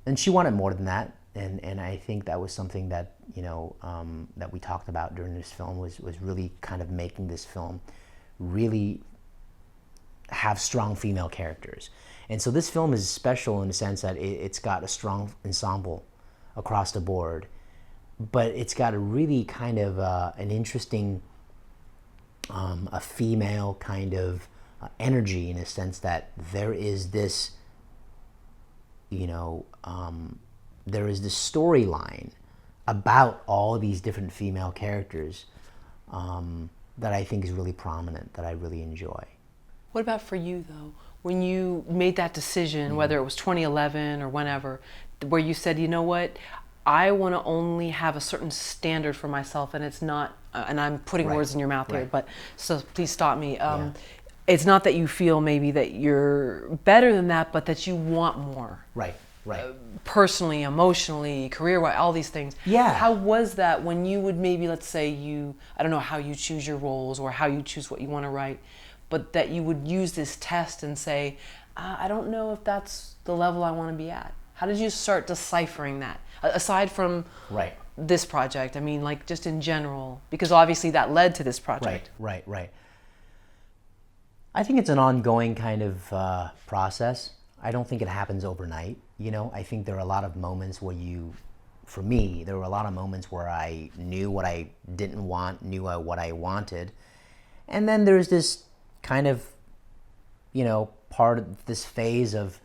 And she wanted more than that. And I think that was something that, you know, that we talked about during this film, was really kind of making this film really have strong female characters. And so this film is special in the sense that it's got a strong ensemble across the board, but it's got a really kind of an interesting, a female kind of energy, in a sense that there is this, you know, there is this storyline about all these different female characters that I think is really prominent, that I really enjoy. What about for you, though? When you made that decision, whether it was 2011 or whenever, where you said, you know what, I want to only have a certain standard for myself, and it's not, and I'm putting words in your mouth here, but so please stop me. It's not that you feel maybe that you're better than that, but that you want more. Right. Personally, emotionally, career-wise, all these things. Yeah. How was that when you would maybe, let's say I don't know how you choose your roles or how you choose what you want to write, but that you would use this test and say, I don't know if that's the level I want to be at. How did you start deciphering that? Aside from this project, I mean, like just in general, because obviously that led to this project. Right. I think it's an ongoing kind of process. I don't think it happens overnight. You know, I think there are a lot of moments where for me, there were a lot of moments where I knew what I didn't want, knew what I wanted. And then there's this kind of, you know, part of this phase of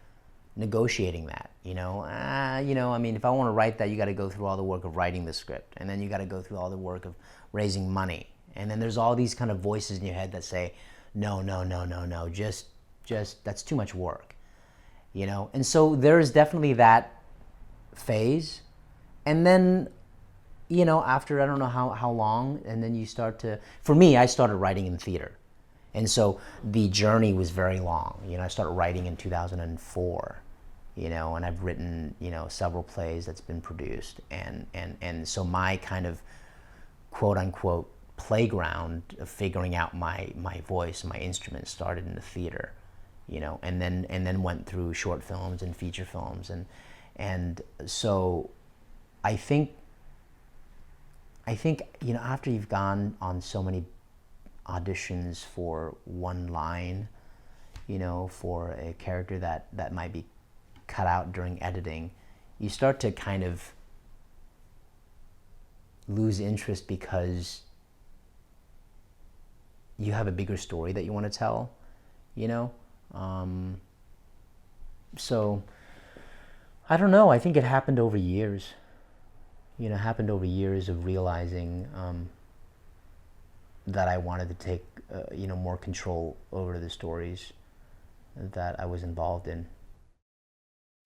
negotiating that, you know, I mean, if I want to write that, you got to go through all the work of writing the script, and then you got to go through all the work of raising money. And then there's all these kind of voices in your head that say, no, just that's too much work. You know, and so there's definitely that phase, and then, you know, after I don't know how long, and then you start to, for me, I started writing in theater, and so the journey was very long. You know, I started writing in 2004, and I've written, several plays that's been produced. And so my kind of quote unquote playground of figuring out my voice, my instrument started in the theater, and then went through short films and feature films. And so I think, after you've gone on so many auditions for one line, for a character that might be cut out during editing, you start to kind of lose interest because you have a bigger story that you want to tell, So I don't know. I think it happened over years. Of realizing that I wanted to take, more control over the stories that I was involved in.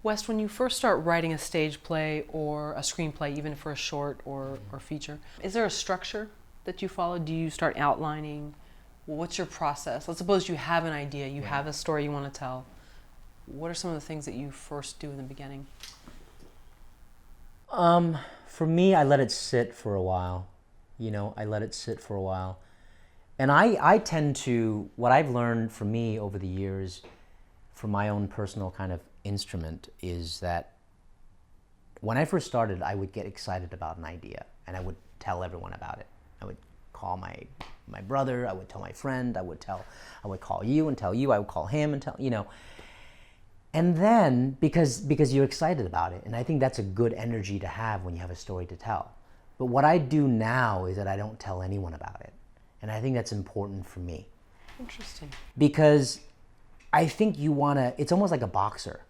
Wes, when you first start writing a stage play or a screenplay, even for a short or feature, is there a structure that you follow? Do you start outlining? What's your process? Let's suppose you have an idea, you have a story you want to tell. What are some of the things that you first do in the beginning? For me, I let it sit for a while. And I tend to, what I've learned for me over the years, for my own personal kind of instrument, is that when I first started, I would get excited about an idea and I would tell everyone about it. I would call my brother, I would tell my friend, I would call you and tell you, I would call him and tell, And then, because you're excited about it, and I think that's a good energy to have when you have a story to tell. But what I do now is that I don't tell anyone about it. And I think that's important for me. Interesting. Because I think it's almost like a boxer.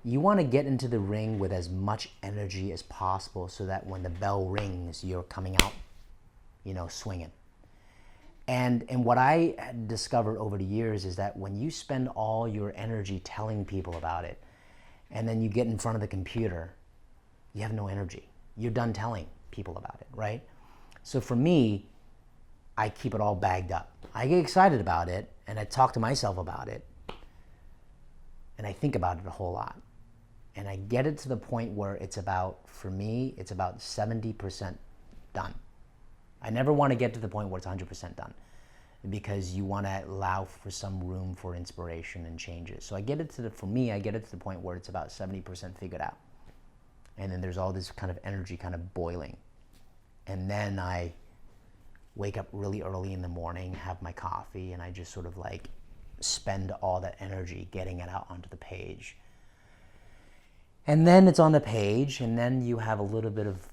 You want to get into the ring with as much energy as possible so that when the bell rings, you're coming out, swinging. And what I had discovered over the years is that when you spend all your energy telling people about it, and then you get in front of the computer, you have no energy. You're done telling people about it, right? So for me, I keep it all bagged up. I get excited about it, and I talk to myself about it, and I think about it a whole lot. And I get it to the point where for me, it's about 70% done. I never want to get to the point where it's 100% done, because you want to allow for some room for inspiration and changes. So I get it to the point where it's about 70% figured out. And then there's all this kind of energy kind of boiling. And then I wake up really early in the morning, have my coffee, and I just sort of like spend all that energy getting it out onto the page. And then it's on the page, and then you have a little bit of,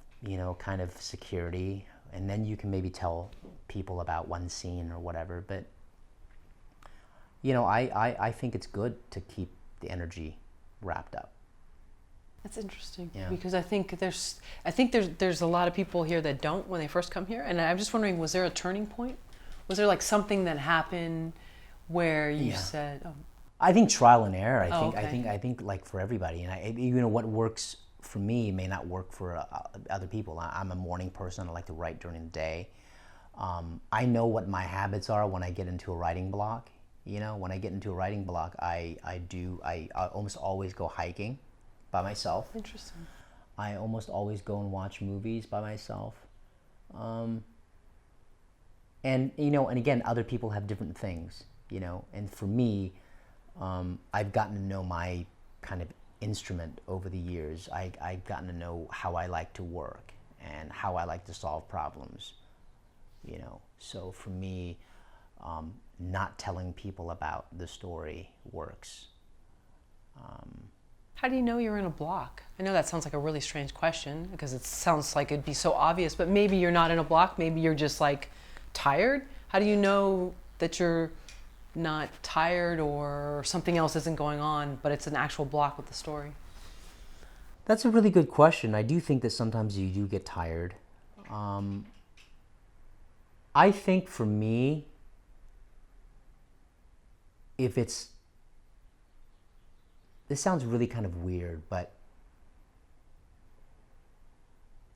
kind of security, and then you can maybe tell people about one scene or whatever. But, I think it's good to keep the energy wrapped up. That's interesting, because I think there's a lot of people here that don't when they first come here, and I'm just wondering, was there a turning point? Was there like something that happened where you said, "Oh"? I think trial and error. I think like for everybody, and what works for me may not work for other people. I'm a morning person. I like to write during the day. I know what my habits are when I get into a writing block. When I get into a writing block, I almost always go hiking by myself. Interesting. I almost always go and watch movies by myself. And again, other people have different things, and for me, I've gotten to know my kind of instrument over the years. I've gotten to know how I like to work and how I like to solve problems, So for me, not telling people about the story works. How do you know you're in a block? I know that sounds like a really strange question, because it sounds like it'd be so obvious, but maybe you're not in a block, maybe you're just like tired. How do you know that you're not tired or something else isn't going on, but it's an actual block with the story? That's a really good question. I do think that sometimes you do get tired. I think for me, this sounds really kind of weird,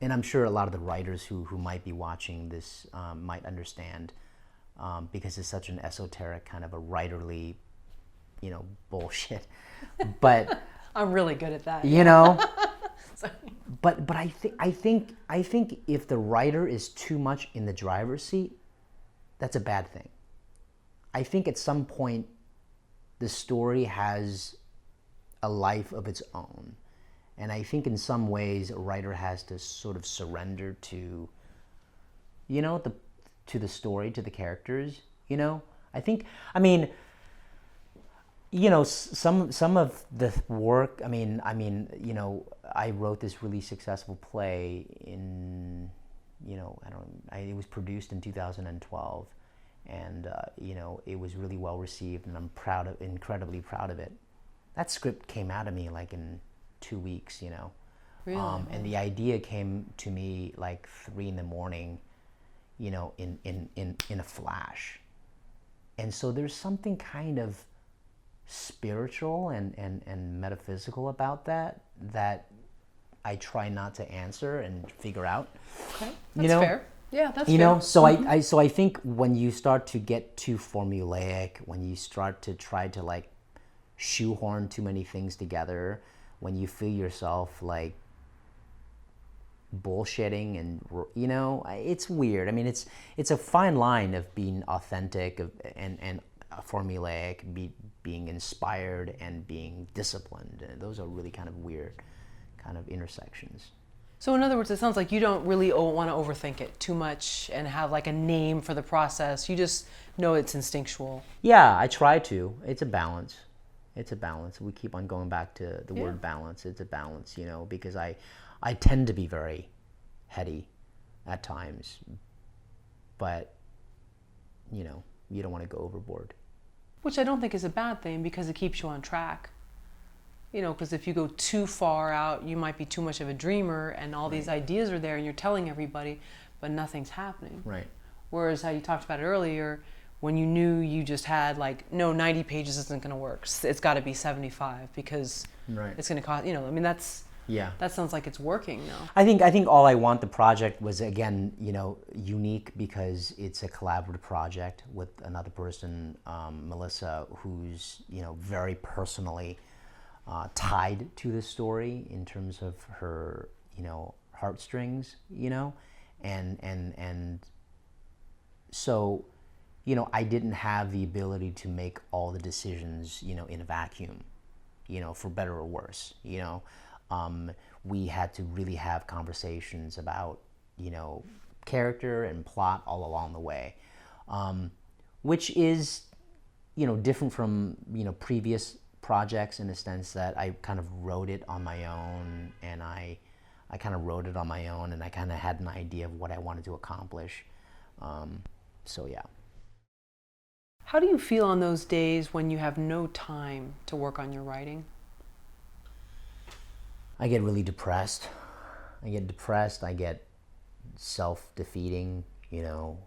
and I'm sure a lot of the writers who might be watching this might understand, because it's such an esoteric kind of a writerly, bullshit. But I'm really good at that. You know? Sorry. But I think if the writer is too much in the driver's seat, that's a bad thing. I think at some point the story has a life of its own. And I think in some ways a writer has to sort of surrender to, you know, to the story, to the characters, you know? I mean, you know, some of the work, I mean, you know, I wrote this really successful play in, you know, it was produced in 2012, and you know, it was really well received, and I'm incredibly proud of it. That script came out of me like in 2 weeks, you know. Really? And the idea came to me like 3 a.m, you know, in a flash. And so there's something kind of spiritual and metaphysical about that I try not to answer and figure out. Okay, that's you know? fair. Yeah, that's you fair. know, so I think when you start to get too formulaic, when you start to try to like shoehorn too many things together, when you feel yourself like bullshitting, and you know, it's weird. I mean, it's a fine line of being authentic and formulaic, being inspired and being disciplined. And those are really kind of weird kind of intersections. So in other words, it sounds like you don't really want to overthink it too much and have like a name for the process. You just know it's instinctual. Yeah, I try to. It's a balance. It's a balance. We keep on going back to the word balance. It's a balance, you know, because I tend to be very heady at times, but, you know, you don't want to go overboard. Which I don't think is a bad thing, because it keeps you on track. You know, because if you go too far out, you might be too much of a dreamer, and all these ideas are there and you're telling everybody, but nothing's happening. Right. Whereas how you talked about it earlier, when you knew you just had like, no, 90 pages isn't going to work. It's got to be 75 because it's going to cost, you know, I mean, that sounds like it's working now. I think All I Want, the project, was, again, you know, unique because it's a collaborative project with another person, Melissa, who's, you know, very personally tied to the story in terms of her, you know, heartstrings, you know, and so, you know, I didn't have the ability to make all the decisions, you know, in a vacuum, you know, for better or worse, you know. We had to really have conversations about, you know, character and plot all along the way, which is, you know, different from, you know, previous projects in the sense that I kind of wrote it on my own, and I kind of wrote it on my own, and I kind of had an idea of what I wanted to accomplish. So yeah. How do you feel on those days when you have no time to work on your writing? I get really depressed. I get self-defeating, you know.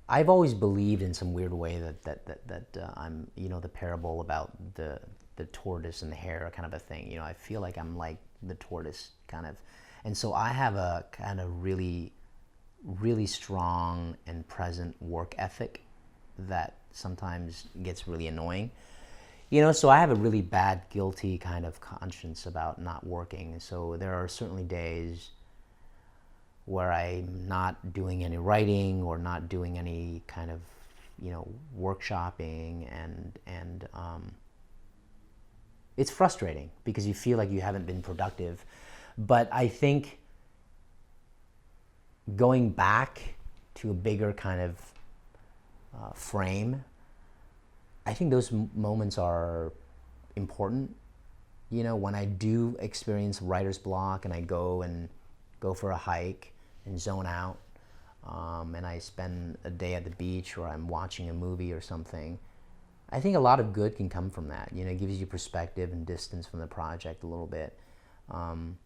I've always believed in some weird way that I'm, you know, the parable about the tortoise and the hare kind of a thing. You know, I feel like I'm like the tortoise kind of. And so I have a kind of really, really strong and present work ethic that sometimes gets really annoying. You know, so I have a really bad, guilty kind of conscience about not working. So there are certainly days where I'm not doing any writing or not doing any kind of, you know, workshopping, and it's frustrating because you feel like you haven't been productive. But I think going back to a bigger kind of frame, I think those moments are important. You know, when I do experience writer's block and I go for a hike and zone out, and I spend a day at the beach or I'm watching a movie or something, I think a lot of good can come from that. You know, it gives you perspective and distance from the project a little bit. And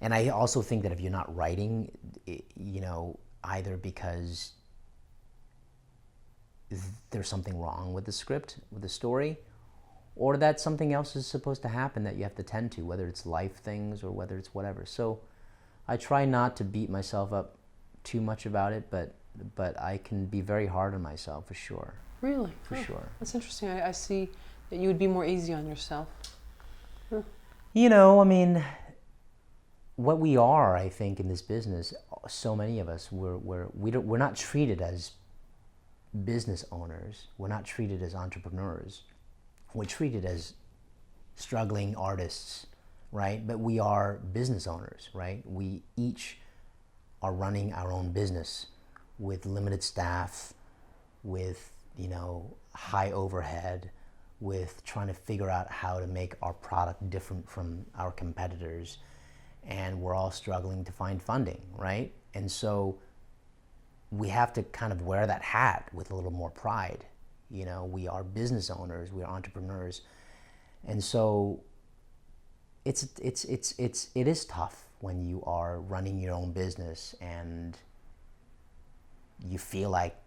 I also think that if you're not writing, you know, either because there's something wrong with the script, with the story, or that something else is supposed to happen that you have to tend to, whether it's life things or whether it's whatever. So I try not to beat myself up too much about it, but but I can be very hard on myself for sure. Really? For sure. That's interesting. I see that you would be more easy on yourself. You know, I mean, what we are, I think, in this business, so many of us, we're not treated as business owners. We're not treated as entrepreneurs. We're treated as struggling artists, right? But we are business owners, right? We each are running our own business with limited staff, with, you know, high overhead, with trying to figure out how to make our product different from our competitors. And we're all struggling to find funding, right? And so we have to kind of wear that hat with a little more pride. You know, we are business owners, we are entrepreneurs. And so it is tough when you are running your own business and you feel like,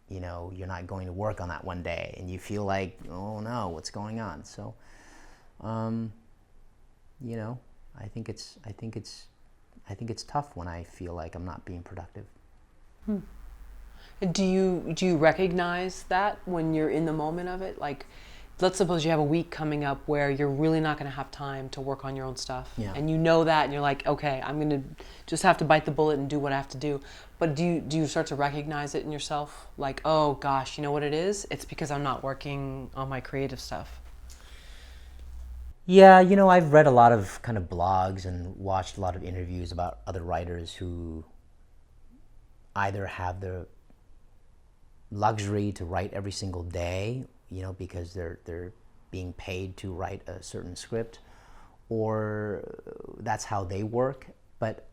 you know, you're not going to work on that one day, and you feel like, oh no, what's going on? So, you know, I think it's tough when I feel like I'm not being productive. Do you recognize that when you're in the moment of it? Like, let's suppose you have a week coming up where you're really not going to have time to work on your own stuff. Yeah. And you know that, and you're like, okay, I'm going to just have to bite the bullet and do what I have to do. But do you start to recognize it in yourself? Like, oh gosh, you know what it is? It's because I'm not working on my creative stuff. Yeah, you know, I've read a lot of kind of blogs and watched a lot of interviews about other writers who either have the luxury to write every single day, you know, because they're being paid to write a certain script, or that's how they work. But,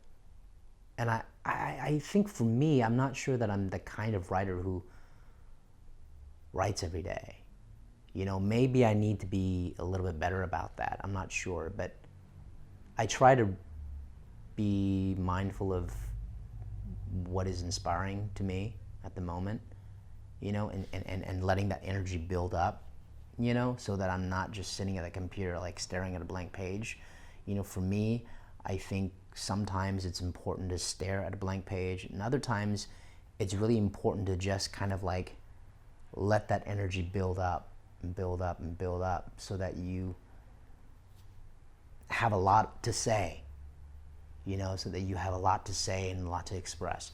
and I think for me, I'm not sure that I'm the kind of writer who writes every day. You know, maybe I need to be a little bit better about that. I'm not sure, but I try to be mindful of what is inspiring to me at the moment, you know, and letting that energy build up, you know, so that I'm not just sitting at a computer like staring at a blank page. You know, for me, I think sometimes it's important to stare at a blank page, and other times it's really important to just kind of like let that energy build up and build up and build up, so that you have a lot to say, you know, so that you have a lot to say and a lot to express,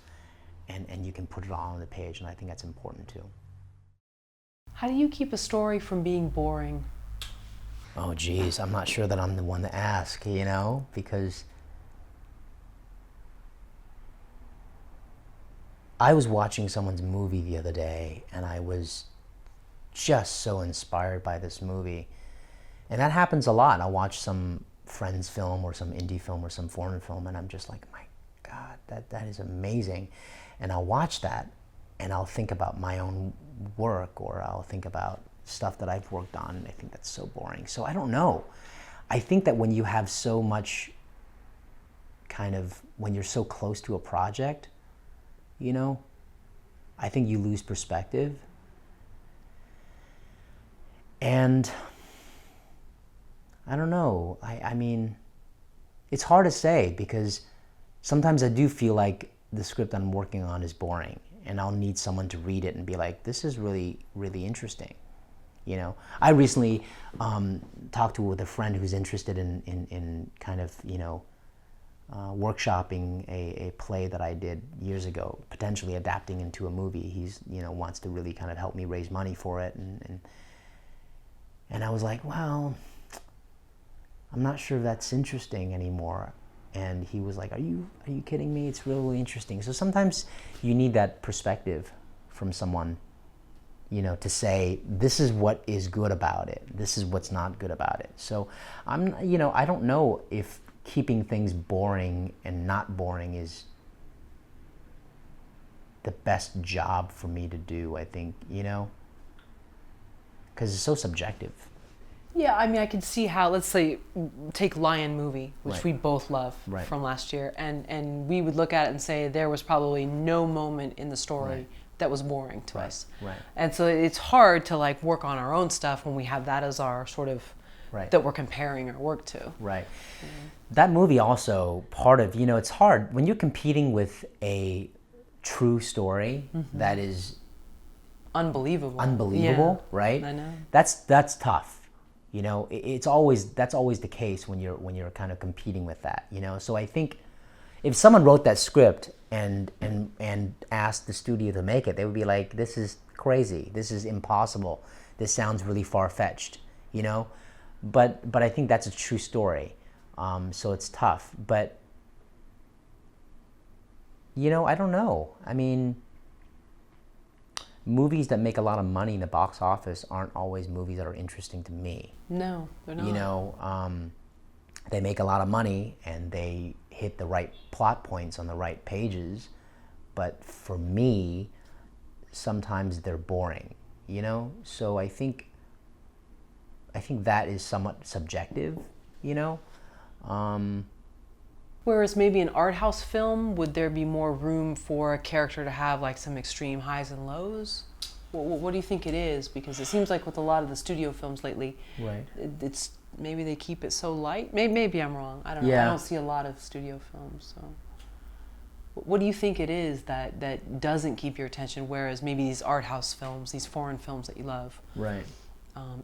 and you can put it all on the page, and I think that's important too. How do you keep a story from being boring? Oh geez, I'm not sure that I'm the one to ask, you know, because I was watching someone's movie the other day, and I was just so inspired by this movie. And that happens a lot. I'll watch some friend's film or some indie film or some foreign film, and I'm just like, my God, that is amazing. And I'll watch that, and I'll think about my own work, or I'll think about stuff that I've worked on, and I think that's so boring. So I don't know. I think that when you have so much kind of, when you're so close to a project, you know, I think you lose perspective. And I don't know, I mean, it's hard to say, because sometimes I do feel like the script I'm working on is boring, and I'll need someone to read it and be like, this is really, really interesting. You know, I recently talked with a friend who's interested in kind of, you know, workshopping a play that I did years ago, potentially adapting into a movie. He's, you know, wants to really kind of help me raise money for it, and I was like, well, I'm not sure if that's interesting anymore. And he was like, are you kidding me? It's really, really interesting. So sometimes you need that perspective from someone, you know, to say, this is what is good about it, this is what's not good about it. So you know, I don't know if keeping things boring and not boring is the best job for me to do, I think, you know, because it's so subjective. Yeah, I mean, I can see how, let's say, take Lion movie, which Right. we both love Right. from last year, and we would look at it and say there was probably no moment in the story Right. that was boring to Right. us. Right. And so it's hard to like work on our own stuff when we have that as our sort of, Right. that we're comparing our work to. Right. That movie also, part of, you know, it's hard when you're competing with a true story that is unbelievable, yeah, right? I know. That's tough. You know, that's always the case when you're kind of competing with that. You know, so I think if someone wrote that script and asked the studio to make it, they would be like, "This is crazy. This is impossible. This sounds really far-fetched." You know, but I think that's a true story. So it's tough. But you know, I don't know. I mean, movies that make a lot of money in the box office aren't always movies that are interesting to me. No, they're not. You know, they make a lot of money and they hit the right plot points on the right pages, but for me, sometimes they're boring. You know, so I think that is somewhat subjective. You know. Whereas maybe an art house film, would there be more room for a character to have like some extreme highs and lows? What do you think it is? Because it seems like with a lot of the studio films lately, right, it's maybe they keep it so light. Maybe I'm wrong. I don't know. Yeah. I don't see a lot of studio films. So, what do you think it is that doesn't keep your attention? Whereas maybe these art house films, these foreign films that you love, right,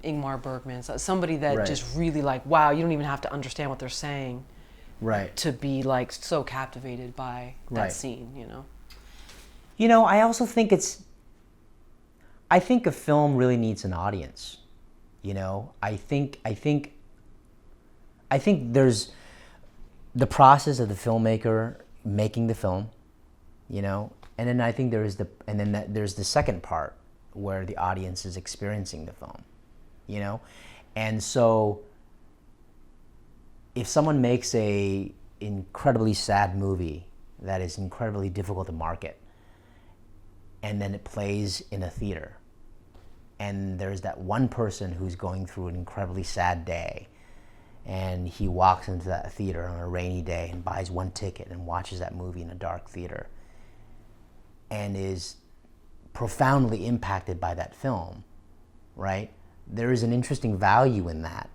Ingmar Bergman, somebody that right, just really like, wow, you don't even have to understand what they're saying. Right. To be like so captivated by that right. scene, you know. You know, I also think I think a film really needs an audience. You know, I think there's the process of the filmmaker making the film, you know, and then I think there's the second part where the audience is experiencing the film, you know, and so if someone makes a incredibly sad movie that is incredibly difficult to market, and then it plays in a theater, and there's that one person who's going through an incredibly sad day, and he walks into that theater on a rainy day and buys one ticket and watches that movie in a dark theater and is profoundly impacted by that film, right? There is an interesting value in that.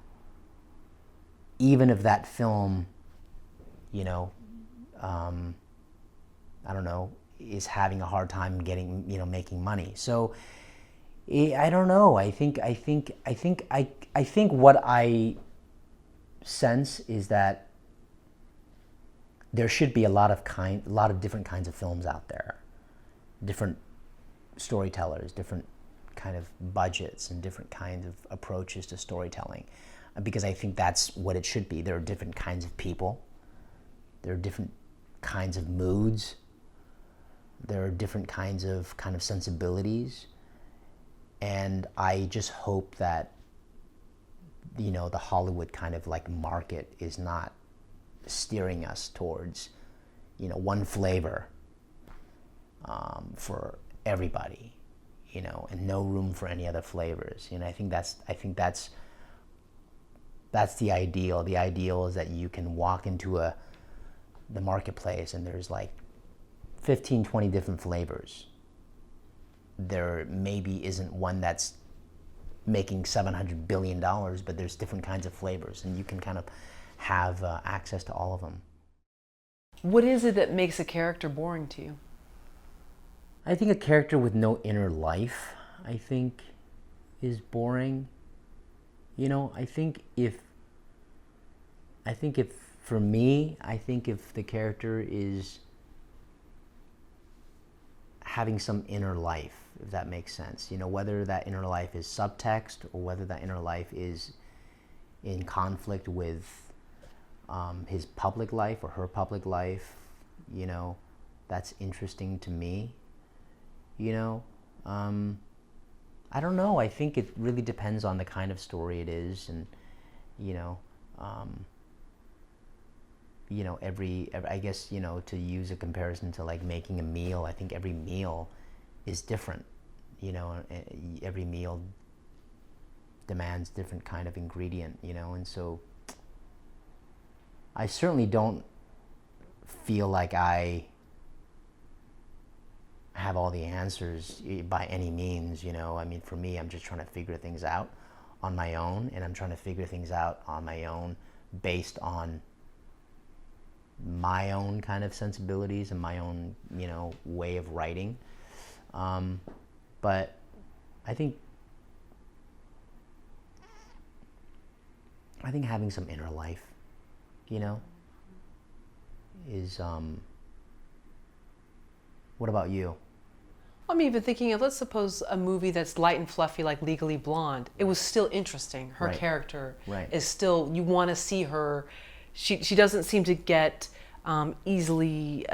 Even if that film, you know, I don't know, is having a hard time getting, you know, making money. So I don't know. I think what I sense is that there should be a lot of different kinds of films out there, different storytellers, different kind of budgets, and different kinds of approaches to storytelling. Because I think that's what it should be. There are different kinds of people. There are different kinds of moods. There are different kinds of sensibilities. And I just hope that, you know, the Hollywood kind of like market is not steering us towards, you know, one flavor for everybody, you know, and no room for any other flavors. You know, I think that's the ideal. The ideal is that you can walk into the marketplace and there's like 15, 20 different flavors. There maybe isn't one that's making $700 billion, but there's different kinds of flavors, and you can kind of have access to all of them. What is it that makes a character boring to you? I think a character with no inner life, I think, is boring. You know, I think if for me, I think if the character is having some inner life, if that makes sense, you know, whether that inner life is subtext or whether that inner life is in conflict with his public life or her public life, you know, that's interesting to me. You know, I don't know. I think it really depends on the kind of story it is, and you know, I guess, you know, to use a comparison to like making a meal, I think every meal is different. You know, every meal demands different kind of ingredient. You know, and so I certainly don't feel like I have all the answers by any means. You know, I mean, for me, I'm just trying to figure things out on my own, and I'm trying to figure things out on my own based on my own kind of sensibilities and my own, way of writing. But I think having some inner life, is, what about you? I'm even thinking of, let's suppose a movie that's light and fluffy like Legally Blonde. It was still interesting. Her Right. character Right. is still, you want to see her. She doesn't seem to get easily,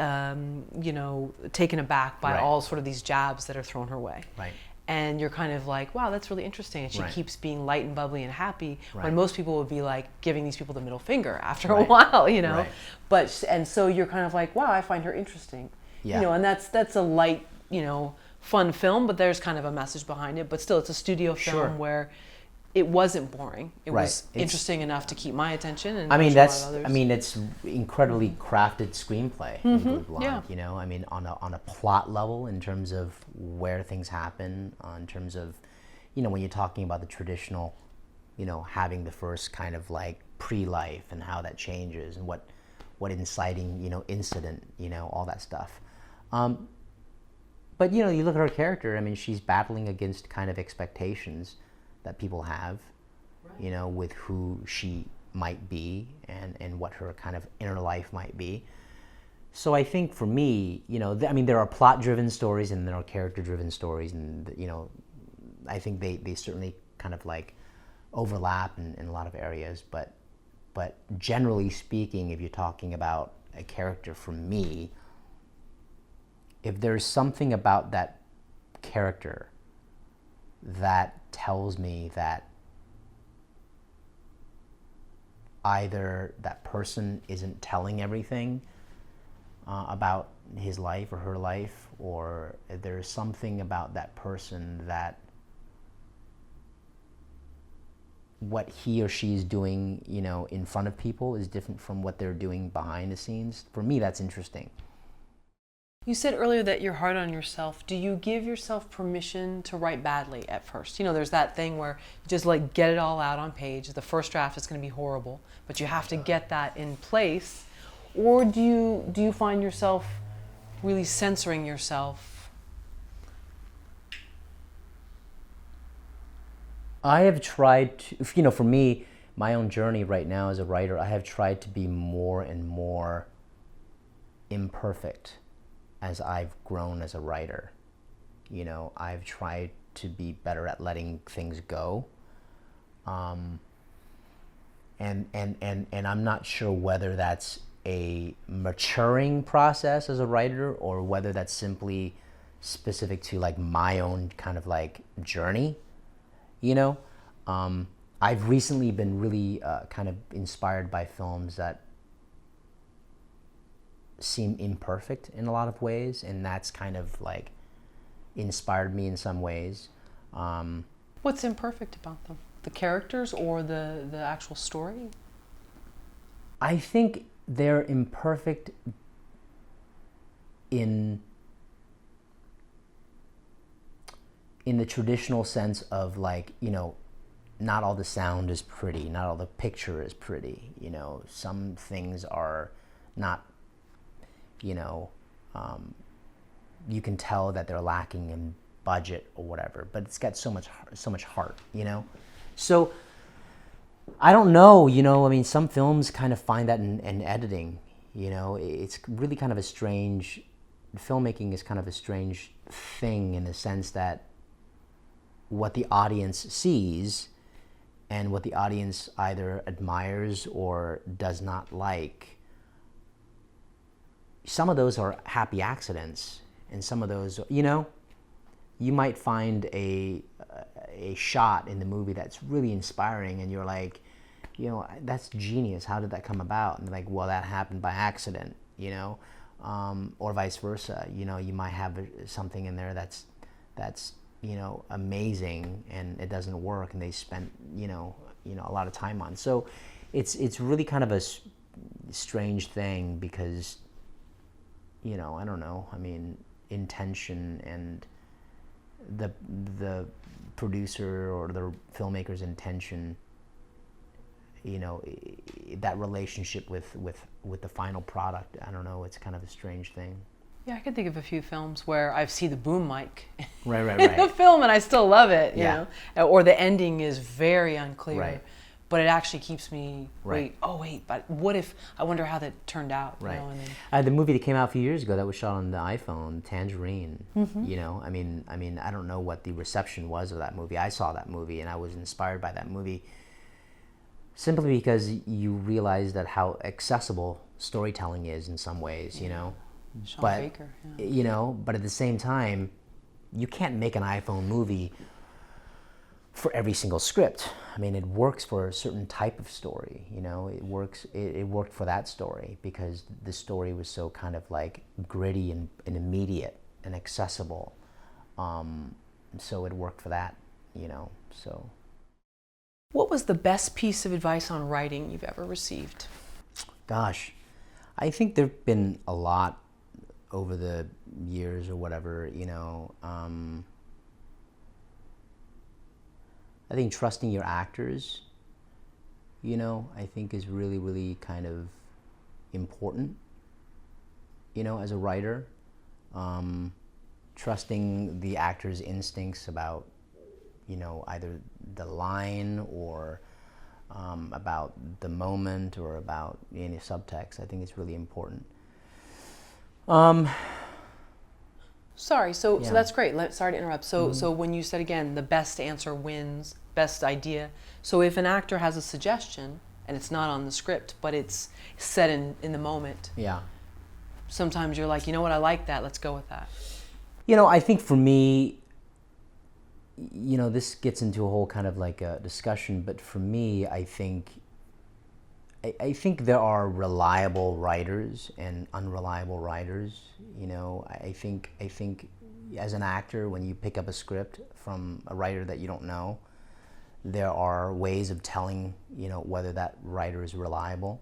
taken aback by Right. all sort of these jabs that are thrown her way. Right. And you're kind of like, wow, that's really interesting. And she Right. keeps being light and bubbly and happy, Right. when most people would be like giving these people the middle finger after a Right. while, Right. But, and so you're kind of like, wow, I find her interesting. Yeah. And that's a light, fun film, but there's kind of a message behind it. But still, it's a studio film Sure. where it wasn't boring. It Right. was It's- interesting enough to keep my attention. And I mean, I'm sure a lot of others. it's incredibly crafted screenplay. Legally Blonde, yeah. I mean, on a plot level, in terms of where things happen, in terms of, when you're talking about the traditional, having the first kind of like pre-life and how that changes and what inciting, incident, all that stuff. But, you look at her character, I mean, she's battling against kind of expectations that people have, Right. With who she might be and what her kind of inner life might be. So I think for me, there are plot-driven stories and there are character-driven stories, and, I think they certainly kind of like overlap in a lot of areas, but generally speaking, if you're talking about a character, for me, if there's something about that character that tells me that either that person isn't telling everything about his life or her life, or if there's something about that person that what he or she is doing, in front of people is different from what they're doing behind the scenes, for me, that's interesting. You said earlier that you're hard on yourself. Do you give yourself permission to write badly at first? There's that thing where you just like get it all out on page. The first draft is going to be horrible, but you have to get that in place. Or do you find yourself really censoring yourself? I have tried to, for me, my own journey right now as a writer, I have tried to be more and more imperfect as I've grown as a writer. I've tried to be better at letting things go. And I'm not sure whether that's a maturing process as a writer or whether that's simply specific to like my own kind of like journey. I've recently been really kind of inspired by films that seem imperfect in a lot of ways, and that's kind of like inspired me in some ways. What's imperfect about them? The characters or the actual story? I think they're imperfect in the traditional sense of like, not all the sound is pretty, not all the picture is pretty, some things are not, you can tell that they're lacking in budget or whatever, but it's got so much heart, So I don't know, some films kind of find that in editing, it's really kind of a strange, filmmaking is kind of a strange thing in the sense that what the audience sees and what the audience either admires or does not like, some of those are happy accidents, and some of those, you might find a shot in the movie that's really inspiring, and you're like, that's genius. How did that come about? And they're like, well, that happened by accident, or vice versa. You might have something in there that's amazing, and it doesn't work, and they spent a lot of time on. So it's really kind of a strange thing because I don't know. I mean, intention and the producer or the filmmaker's intention, that relationship with the final product. I don't know, it's kind of a strange thing. Yeah, I can think of a few films where I've seen the boom mic Right. in the film and I still love it, you Yeah. know, or the ending is very unclear, Right. but it actually keeps me, Right. but what if, I wonder how that turned out, Right. you know, and then, The movie that came out a few years ago that was shot on the iPhone, Tangerine. You know, I mean, I don't know what the reception was of that movie. I saw that movie and I was inspired by that movie simply because you realize that how accessible storytelling is in some ways, you know. Sean But Baker, you know, but at the same time, you can't make an iPhone movie for every single script. I mean, it works for a certain type of story, you know. It worked for that story because the story was so kind of like gritty and immediate and accessible. So it worked for that, you know. So What was the best piece of advice on writing you've ever received? gosh, I think there've been a lot over the years or whatever, you know. I think trusting your actors, you know, I think is really, really kind of important, you know, as a writer. Trusting the actor's instincts about, you know, either the line or about the moment or about any subtext. I think it's really important. Sorry, so Yeah. that's great. Sorry to interrupt. So when you said again, the best answer wins, best idea. So if an actor has a suggestion and it's not on the script, but it's said in the moment, Yeah. sometimes you're like, you know what, I like that. Let's go with that. You know, I think for me, you know, this gets into a whole kind of like a discussion, but for me, I think there are reliable writers and unreliable writers. You know, I think as an actor, when you pick up a script from a writer that you don't know, there are ways of telling, you know, whether that writer is reliable.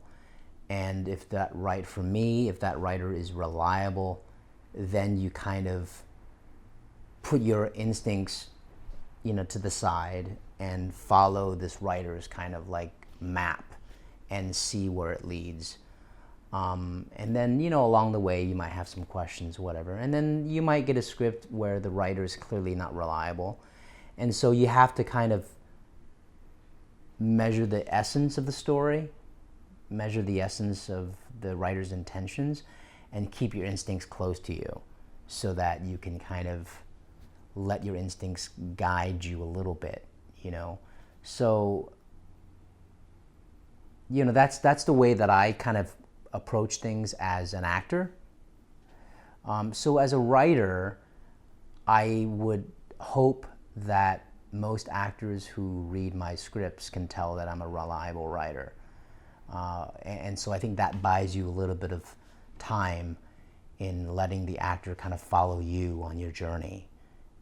And if that writer is reliable, then you kind of put your instincts, you know, to the side and follow this writer's kind of like map and see where it leads. And then, you know, along the way, you might have some questions, whatever. And then you might get a script where the writer is clearly not reliable. And so you have to kind of measure the essence of the story, measure the essence of the writer's intentions, and keep your instincts close to you so that you can kind of let your instincts guide you a little bit, you know. So, you know, that's the way that I kind of approach things as an actor. So as a writer, I would hope that most actors who read my scripts can tell that I'm a reliable writer. And so I think that buys you a little bit of time in letting the actor kind of follow you on your journey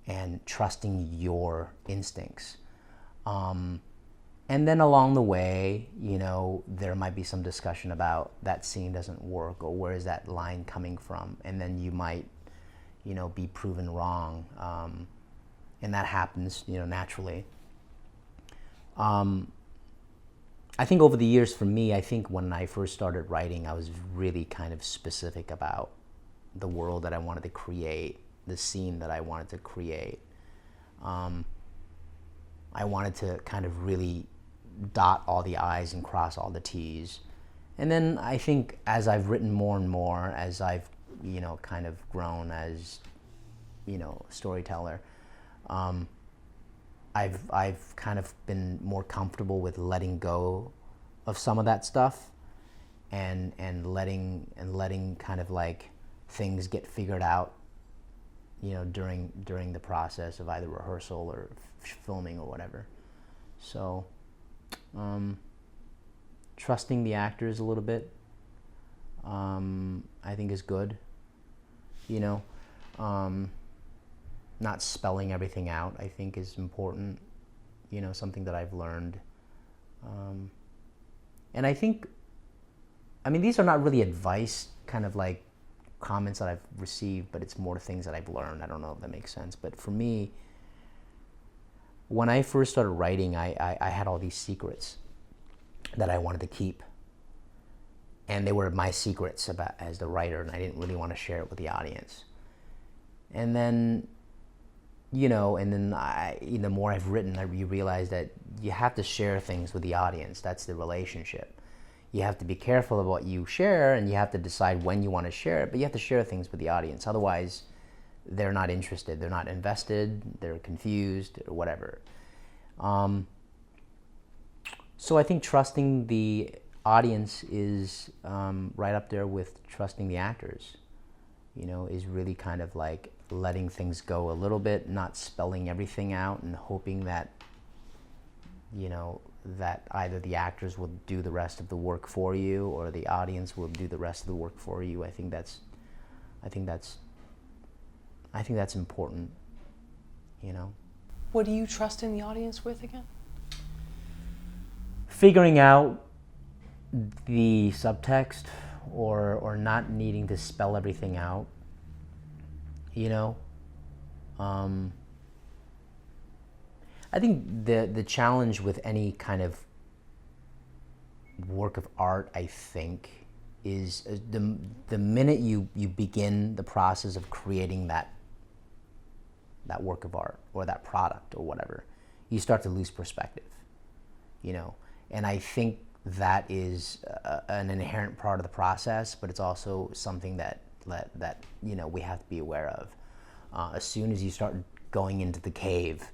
and trusting your instincts. And then along the way, you know, there might be some discussion about that scene doesn't work or where is that line coming from, and then you might, you know, be proven wrong, and that happens, you know, naturally. I think over the years for me, I think when I first started writing, I was really kind of specific about the world that I wanted to create, the scene that I wanted to create. I wanted to kind of really dot all the I's and cross all the T's. And then I think as I've written more and more, as I've, you know, kind of grown as, you know, storyteller, I've kind of been more comfortable with letting go of some of that stuff and letting kind of like things get figured out, you know, during the process of either rehearsal or filming or whatever. So trusting the actors a little bit, I think is good, you know. Not spelling everything out, I think, is important, you know, something that I've learned. And I think, I mean, these are not really advice, kind of like comments that I've received, but it's more things that I've learned. I don't know if that makes sense. But for me, when I first started writing, I had all these secrets. that I wanted to keep. And they were my secrets about as the writer, and I didn't really want to share it with the audience. And then, you know, and then the more I've written, you realize that you have to share things with the audience. That's the relationship. You have to be careful of what you share, and you have to decide when you want to share it, but you have to share things with the audience. Otherwise, they're not interested, they're not invested, they're confused, or whatever. So I think trusting the audience is right up there with trusting the actors, you know, is really kind of like letting things go a little bit, not spelling everything out and hoping that, you know, that either the actors will do the rest of the work for you or the audience will do the rest of the work for you. I think that's important, you know. What are you trusting the audience with again? Figuring out the subtext or not needing to spell everything out, you know. I think the challenge with any kind of work of art, I think, is the minute you begin the process of creating that work of art or that product or whatever, you start to lose perspective, you know. And I think that is an inherent part of the process, but it's also something that you know, we have to be aware of. As soon as you start going into the cave,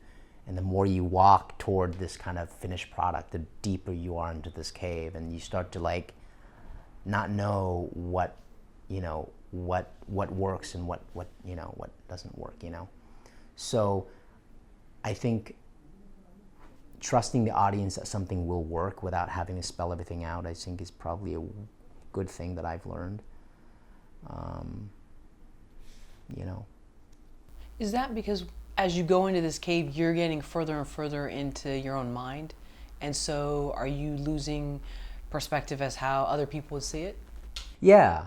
and the more you walk toward this kind of finished product, the deeper you are into this cave, and you start to like not know what, you know, what works and what you know, what doesn't work, you know. So I think trusting the audience that something will work without having to spell everything out, I think, is probably a good thing that I've learned. You know. Is that because as you go into this cave, you're getting further and further into your own mind, and so are you losing perspective as how other people would see it? Yeah,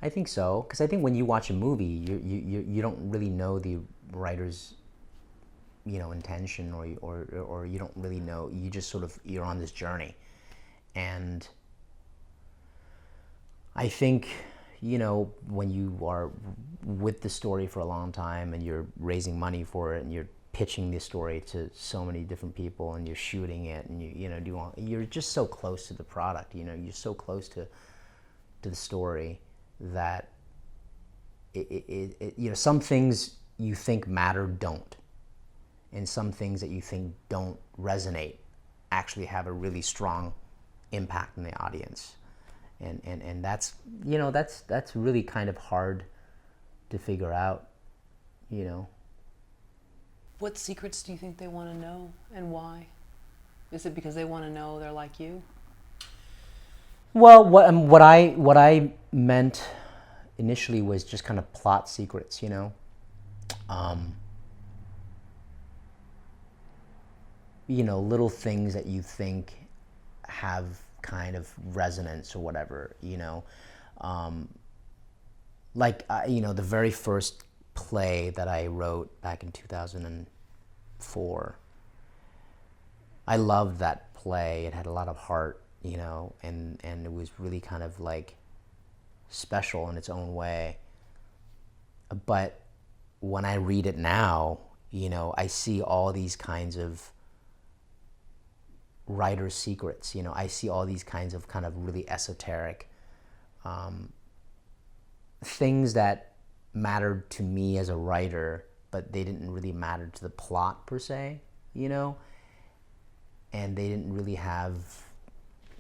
I think so. Because I think when you watch a movie, you don't really know the writer's, you know, intention, or you don't really know. You just sort of, you're on this journey, and I think, you know, when you are with the story for a long time and you're raising money for it and you're pitching the story to so many different people and you're shooting it and you're just so close to the product, you know, you're so close to the story that you know, some things you think matter don't, and some things that you think don't resonate actually have a really strong impact on the audience. And that's, you know, that's really kind of hard to figure out, you know. What secrets do you think they want to know, and why? Is it because they want to know they're like you? Well, what I meant initially was just kind of plot secrets, you know. You know, little things that you think have kind of resonance or whatever, you know. Like, you know, the very first play that I wrote back in 2004, I loved that play. It had a lot of heart, you know, and it was really kind of like special in its own way. But when I read it now, you know, I see all these kinds of writer's secrets, you know. I see all these kinds of kind of really esoteric things that mattered to me as a writer, but they didn't really matter to the plot per se, you know, and they didn't really have,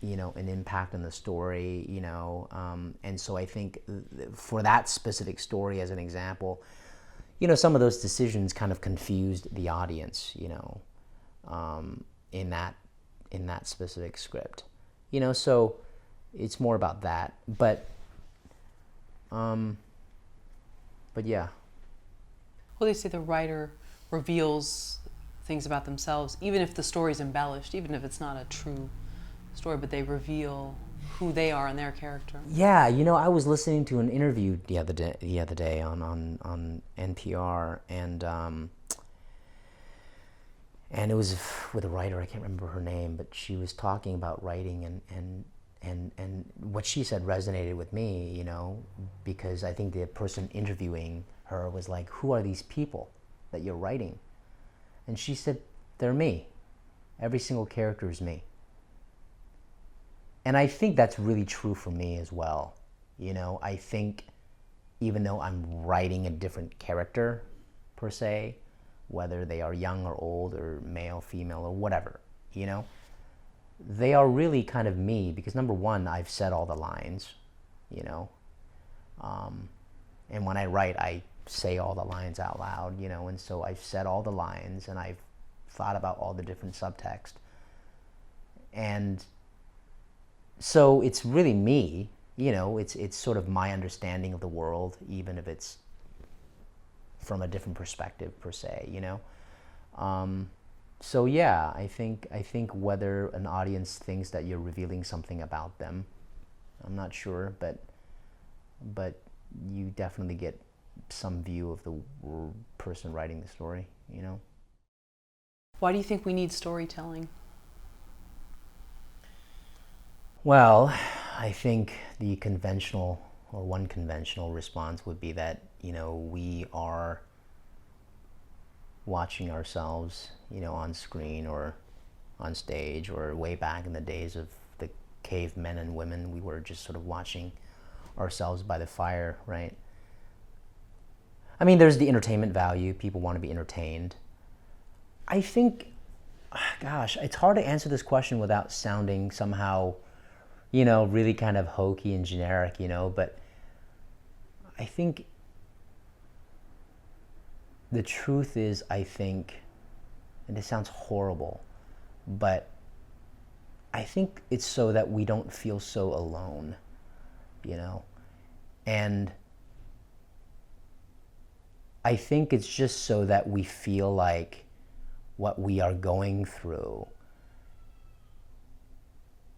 you know, an impact on the story, you know. And so I think for that specific story, as an example, you know, some of those decisions kind of confused the audience, you know, in that specific script, you know. So it's more about that, but yeah. Well, they say the writer reveals things about themselves, even if the story's embellished, even if it's not a true story, but they reveal who they are and their character. Yeah, you know, I was listening to an interview the other day on NPR, and and it was with a writer, I can't remember her name, but she was talking about writing, and what she said resonated with me, you know, because I think the person interviewing her was like, who are these people that you're writing? And she said, they're me. Every single character is me. And I think that's really true for me as well. You know, I think even though I'm writing a different character, per se, whether they are young or old or male, female, or whatever, you know, they are really kind of me because, number one, I've said all the lines, you know, and when I write, I say all the lines out loud, you know, and so I've said all the lines and I've thought about all the different subtext. And so it's really me, you know, it's sort of my understanding of the world, even if it's from a different perspective, per se, you know. So yeah, I think whether an audience thinks that you're revealing something about them, I'm not sure, but you definitely get some view of the person writing the story, you know. Why do you think we need storytelling? Well, I think the conventional, or one conventional response would be that, you know, we are watching ourselves, you know, on screen or on stage, or way back in the days of the cavemen and women, we were just sort of watching ourselves by the fire, right? I mean, there's the entertainment value. People want to be entertained. I think, gosh, it's hard to answer this question without sounding somehow, you know, really kind of hokey and generic, you know, but I think the truth is, I think, and this sounds horrible, but I think it's so that we don't feel so alone, you know, and I think it's just so that we feel like what we are going through,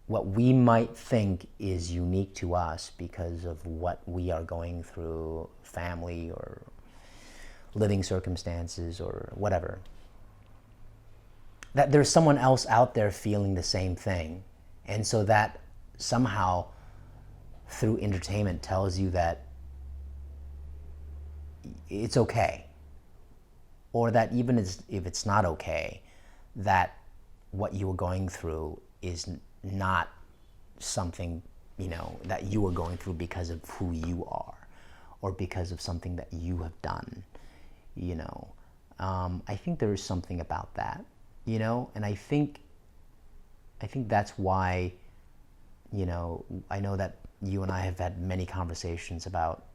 what we might think is unique to us because of what we are going through, family or living circumstances or whatever, that there's someone else out there feeling the same thing. And so that somehow through entertainment tells you that it's okay, or that even if it's not okay, that what you were going through is not something, you know, that you were going through because of who you are or because of something that you have done, you know. I think there is something about that, you know, and I think that's why, you know, I know that you and I have had many conversations about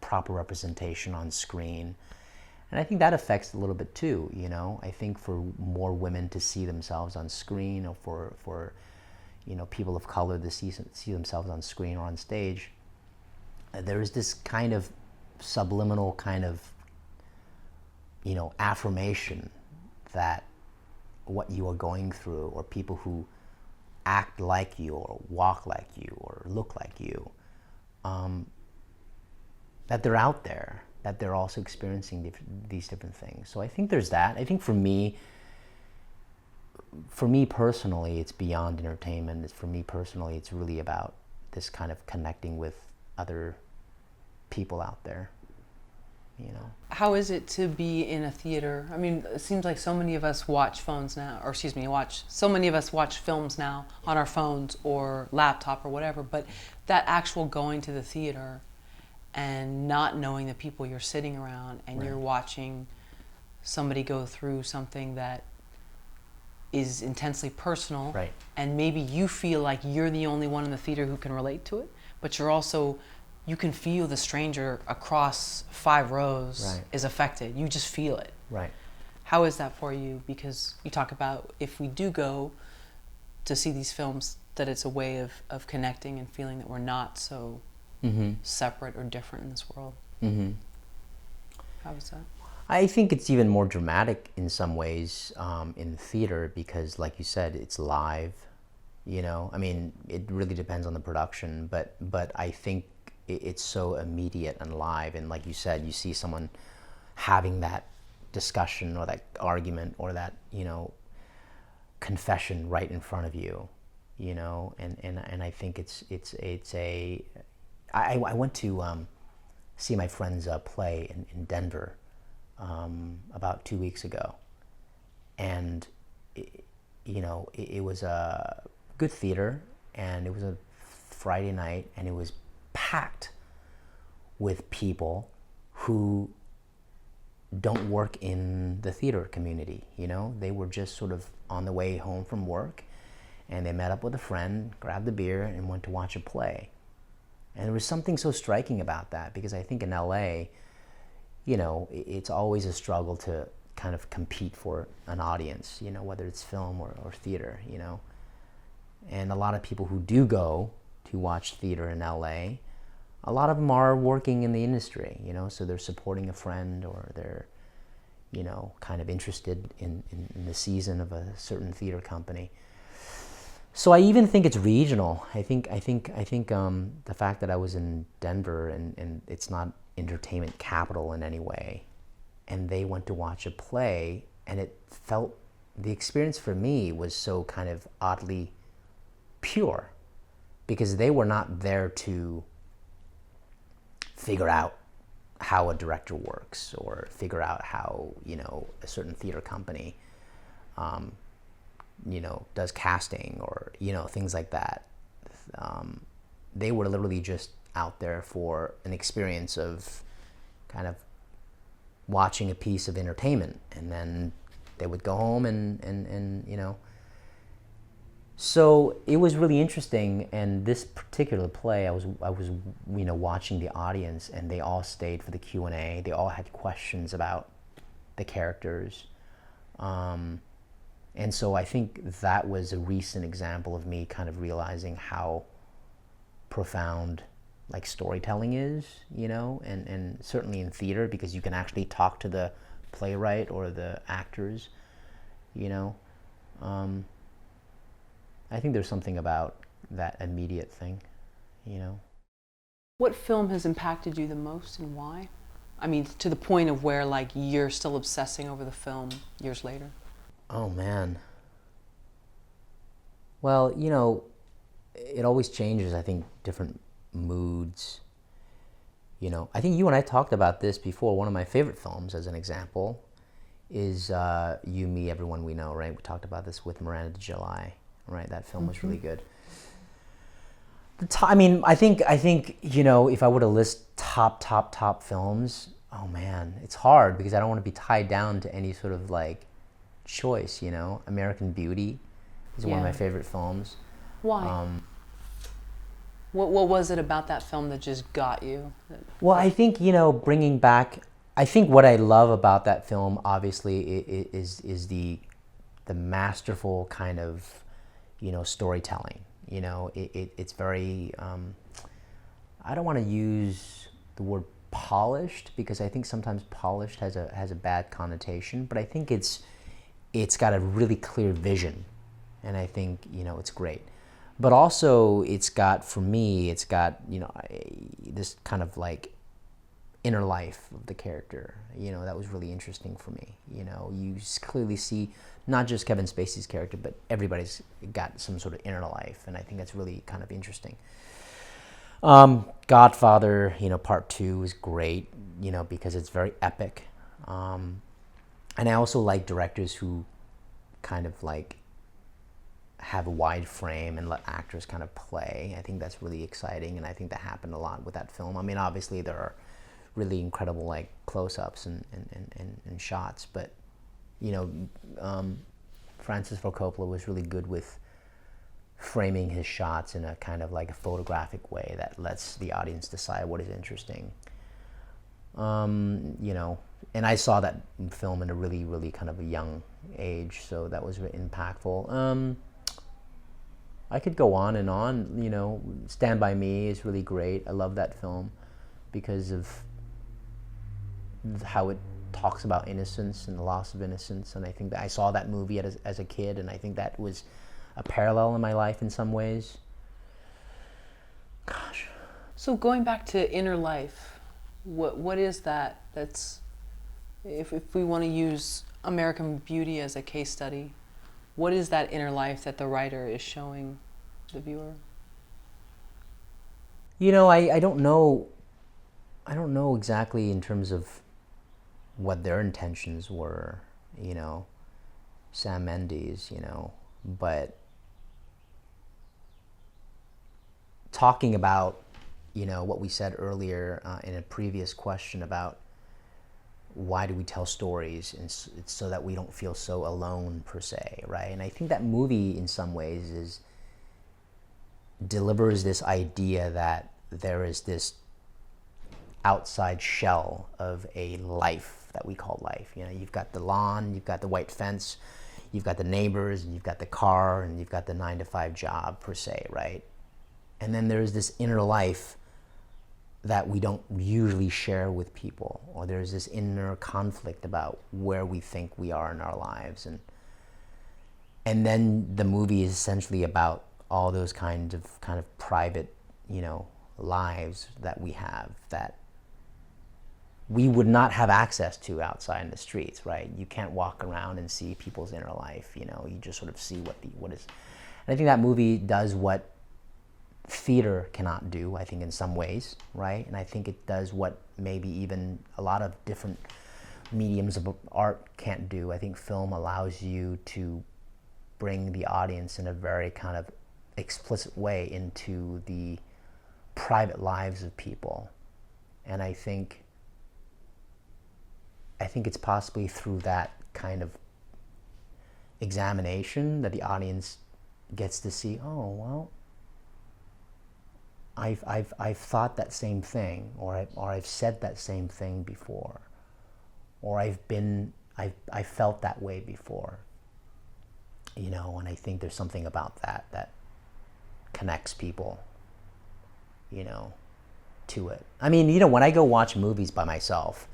proper representation on screen, and I think that affects a little bit too, you know. I think for more women to see themselves on screen, or for you know, people of color to see themselves on screen or on stage, there is this kind of subliminal kind of, you know, affirmation that what you are going through, or people who act like you or walk like you or look like you, that they're out there, that they're also experiencing these different things. So I think there's that. I think for me personally, it's beyond entertainment. For me personally, it's really about this kind of connecting with other people out there, you know. How is it to be in a theater? I mean, it seems like so many of us watch phones now, or so many of us watch films now on our phones or laptop or whatever, but that actual going to the theater and not knowing the people you're sitting around, and Right. You're watching somebody go through something that is intensely personal, Right. and maybe you feel like you're the only one in the theater who can relate to it, but you can feel the stranger across 5 rows Right. is affected. You just feel it. Right. How is that for you? Because you talk about, if we do go to see these films, that it's a way of connecting and feeling that we're not so separate or different in this world. How is that? I think it's even more dramatic in some ways in theater, because like you said, it's live, you know. I mean, it really depends on the production, but I think it's so immediate and live, and like you said, you see someone having that discussion or that argument or that, confession right in front of you, and I think I went to see my friend's play in Denver about 2 weeks ago, and it was a good theater, and it was a Friday night, and it was packed with people who don't work in the theater community. They were just sort of on the way home from work, and they met up with a friend, grabbed a beer, and went to watch a play. And there was something so striking about that, because I think in LA, it's always a struggle to kind of compete for an audience, whether it's film or theater, And a lot of people who do go to watch theater in LA, a lot of them are working in the industry, so they're supporting a friend, or they're, kind of interested in the season of a certain theater company. So I even think it's regional. I think the fact that I was in Denver, and it's not entertainment capital in any way, and they went to watch a play, and the experience for me was so kind of oddly pure, because they were not there to figure out how a director works, or figure out how, a certain theater company, does casting, or, things like that. They were literally just out there for an experience of kind of watching a piece of entertainment, and then they would go home and So it was really interesting, and this particular play, I was watching the audience, and they all stayed for the Q&A. They all had questions about the characters, and so I think that was a recent example of me kind of realizing how profound like storytelling is, and certainly in theater, because you can actually talk to the playwright or the actors, I think there's something about that immediate thing, What film has impacted you the most, and why? I mean, to the point of where like you're still obsessing over the film years later. Oh man. Well, it always changes. I think different moods. I think you and I talked about this before. One of my favorite films, as an example, is You, Me, Everyone We Know. Right? We talked about this with Miranda July. Right, that film was really good. I think if I were to list top films, oh man, it's hard, because I don't want to be tied down to any sort of like choice. American Beauty is one of my favorite films. Why? What was it about that film that just got you? Well, I think bringing back. I think what I love about that film, obviously, is the masterful kind of storytelling. It's very, I don't want to use the word polished, because I think sometimes polished has a bad connotation, but I think it's got a really clear vision, and I think it's great. But also for me it's got this kind of like inner life of the character, that was really interesting for me. You clearly see not just Kevin Spacey's character, but everybody's got some sort of inner life, and I think that's really kind of interesting. Godfather, Part 2 is great, because it's very epic. And I also like directors who kind of like have a wide frame and let actors kind of play. I think that's really exciting, and I think that happened a lot with that film. I mean, obviously there are really incredible like close-ups and shots, but Francis Ford Coppola was really good with framing his shots in a kind of like a photographic way that lets the audience decide what is interesting. And I saw that film in a really, really kind of a young age, so that was really impactful. I could go on and on. Stand By Me is really great. I love that film because of how it talks about innocence and the loss of innocence, and I think that I saw that movie as a kid, and I think that was a parallel in my life in some ways. Gosh. So going back to inner life, what is that? If we want to use American Beauty as a case study, what is that inner life that the writer is showing the viewer? I don't know. I don't know exactly in terms of what their intentions were. Sam Mendes. But talking about, what we said earlier in a previous question about why do we tell stories, and it's so that we don't feel so alone per se, right? And I think that movie in some ways delivers this idea that there is this outside shell of a life that we call life. You've got the lawn, you've got the white fence, you've got the neighbors, and you've got the car, and you've got the 9-to-5 job per se, right? And then there's this inner life that we don't usually share with people, or there's this inner conflict about where we think we are in our lives, and then the movie is essentially about all those kind of private, lives that we have that we would not have access to outside in the streets, right? You can't walk around and see people's inner life, you just sort of see what is. And I think that movie does what theater cannot do, I think, in some ways, right? And I think it does what maybe even a lot of different mediums of art can't do. I think film allows you to bring the audience in a very kind of explicit way into the private lives of people. And I think it's possibly through that kind of examination that the audience gets to see, oh, well, I've thought that same thing, or I've said that same thing before, or I've felt that way before, and I think there's something about that connects people, to it. I mean, when I go watch movies by myself,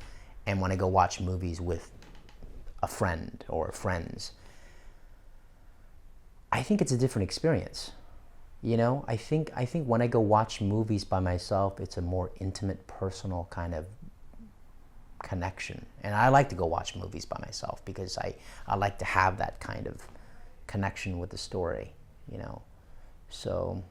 and when I go watch movies with a friend or friends, I think it's a different experience. I think when I go watch movies by myself, it's a more intimate, personal kind of connection. And I like to go watch movies by myself because I like to have that kind of connection with the story, So.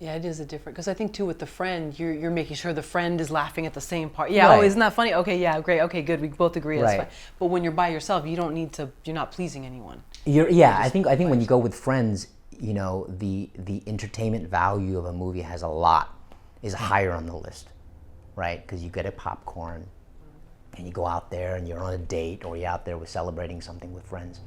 Yeah, it is a different, because I think too with the friend, you're making sure the friend is laughing at the same part. Yeah, right. Oh, isn't that funny? Okay, yeah, great. Okay, good. We both agree. That's right. fine. But when you're by yourself, you don't need to. You're not pleasing anyone. I think when you go with friends, the entertainment value of a movie is higher on the list, right? Because you get a popcorn, and you go out there and you're on a date, or you're out there with celebrating something with friends.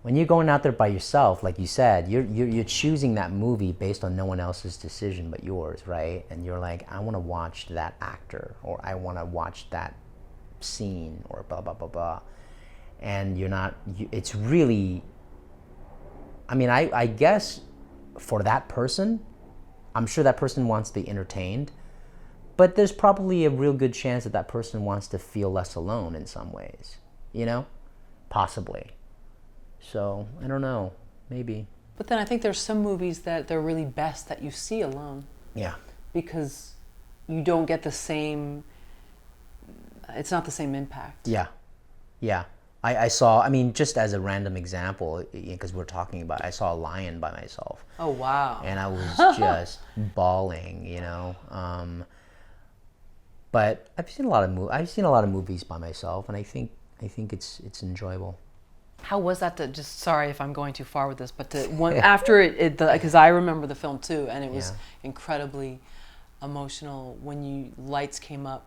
When you're going out there by yourself, like you said, you're choosing that movie based on no one else's decision but yours, right? And you're like, I want to watch that actor, or I want to watch that scene, or blah blah blah blah. And it's really, I guess for that person, I'm sure that person wants to be entertained, but there's probably a real good chance that person wants to feel less alone in some ways, possibly. So, I don't know, maybe. But then I think there's some movies that they're really best that you see alone. Yeah. Because you don't get the same, it's not the same impact. Yeah. I saw, just as a random example, because we're talking about, I saw Lion by myself. Oh, wow. And I was just bawling, But I've seen a lot of movies by myself, and I think it's enjoyable. How was that sorry if I'm going too far with this, but after because I remember the film too, and it was incredibly emotional when lights came up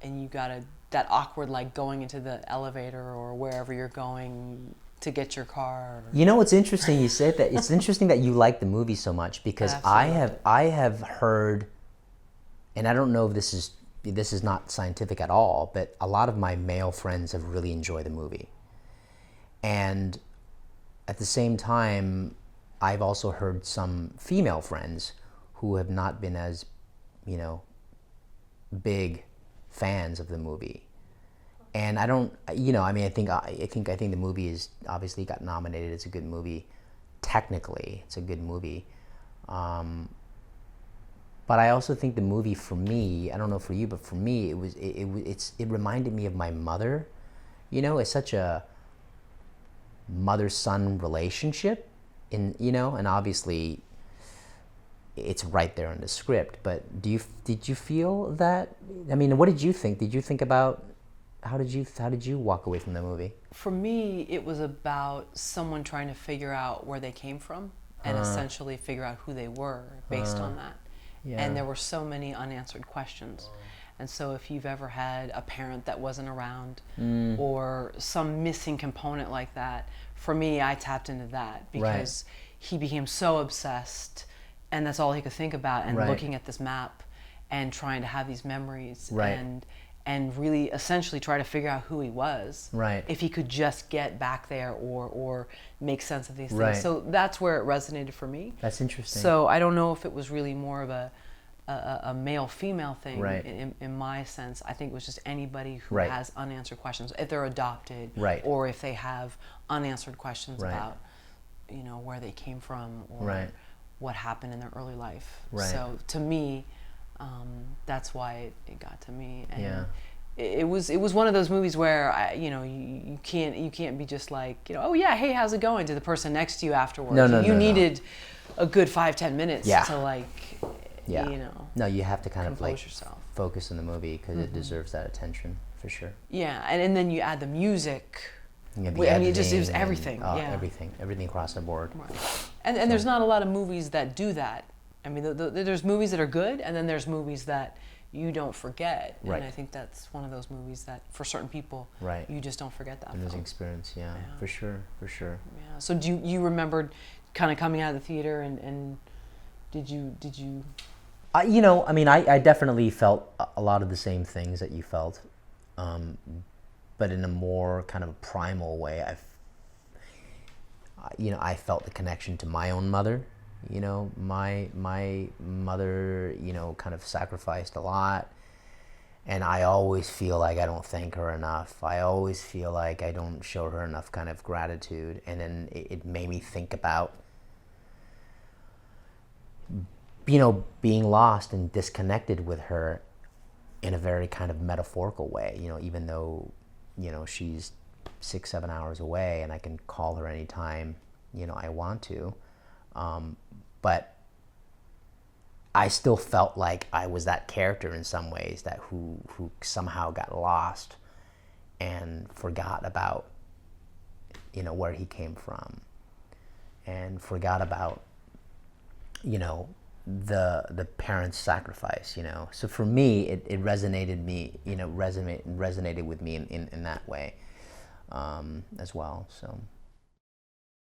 and you got that awkward, like going into the elevator or wherever you're going to get your car. It's interesting you said that. It's interesting that you like the movie so much, because I have heard, and I don't know if this is not scientific at all, but a lot of my male friends have really enjoyed the movie. And at the same time, I've also heard some female friends who have not been as, big fans of the movie. And I don't, I think the movie is obviously got nominated. It's a good movie. Technically, it's a good movie. But But I also think the movie, for me, I don't know for you, but for me, it reminded me of my mother. You know, it's such a mother-son relationship, and obviously it's right there in the script. But did you feel that? I mean, what did you think? Did you think about how did you walk away from the movie? For me, it was about someone trying to figure out where they came from and essentially figure out who they were based on that. Yeah. And there were so many unanswered questions. And so if you've ever had a parent that wasn't around or some missing component like that, for me, I tapped into that because he became so obsessed, and that's all he could think about, and looking at this map and trying to have these memories and really essentially try to figure out who he was. If he could just get back there or make sense of these things. So that's where it resonated for me. That's interesting. So I don't know if it was really more of a male-female thing in my sense. I think it was just anybody who has unanswered questions, if they're adopted or if they have unanswered questions about, you know, where they came from or what happened in their early life. So to me, that's why it got to me, and it was one of those movies where you can't be just like, you know, oh yeah, hey, how's it going, to the person next to you afterwards. You needed a good 5-10 minutes to like, you know. No, you have to kind of like yourself. Focus on the movie because it deserves that attention for sure. Yeah, and then you add the music. I mean, it was everything. Everything across the board. And there's not a lot of movies that do that. I mean, there's movies that are good, and then there's movies that you don't forget. And I think that's one of those movies that, for certain people, you just don't forget that. Amazing experience, for sure. Yeah. So do you remember kind of coming out of the theater, and did you? You know, I mean, I definitely felt a lot of the same things that you felt, but in a more kind of primal way. I felt the connection to my own mother. You know, my mother, you know, kind of sacrificed a lot, and I always feel like I don't thank her enough. I always feel like I don't show her enough kind of gratitude, and then it made me think about, you know, being lost and disconnected with her in a very kind of metaphorical way. You know, even though, you know, she's 6-7 hours away and I can call her anytime, you know, I want to. But I still felt like I was that character in some ways, that who somehow got lost and forgot about, you know, where he came from, and forgot about, you know, the parents' sacrifice, you know. So for me, it resonated with me in that way as well. So.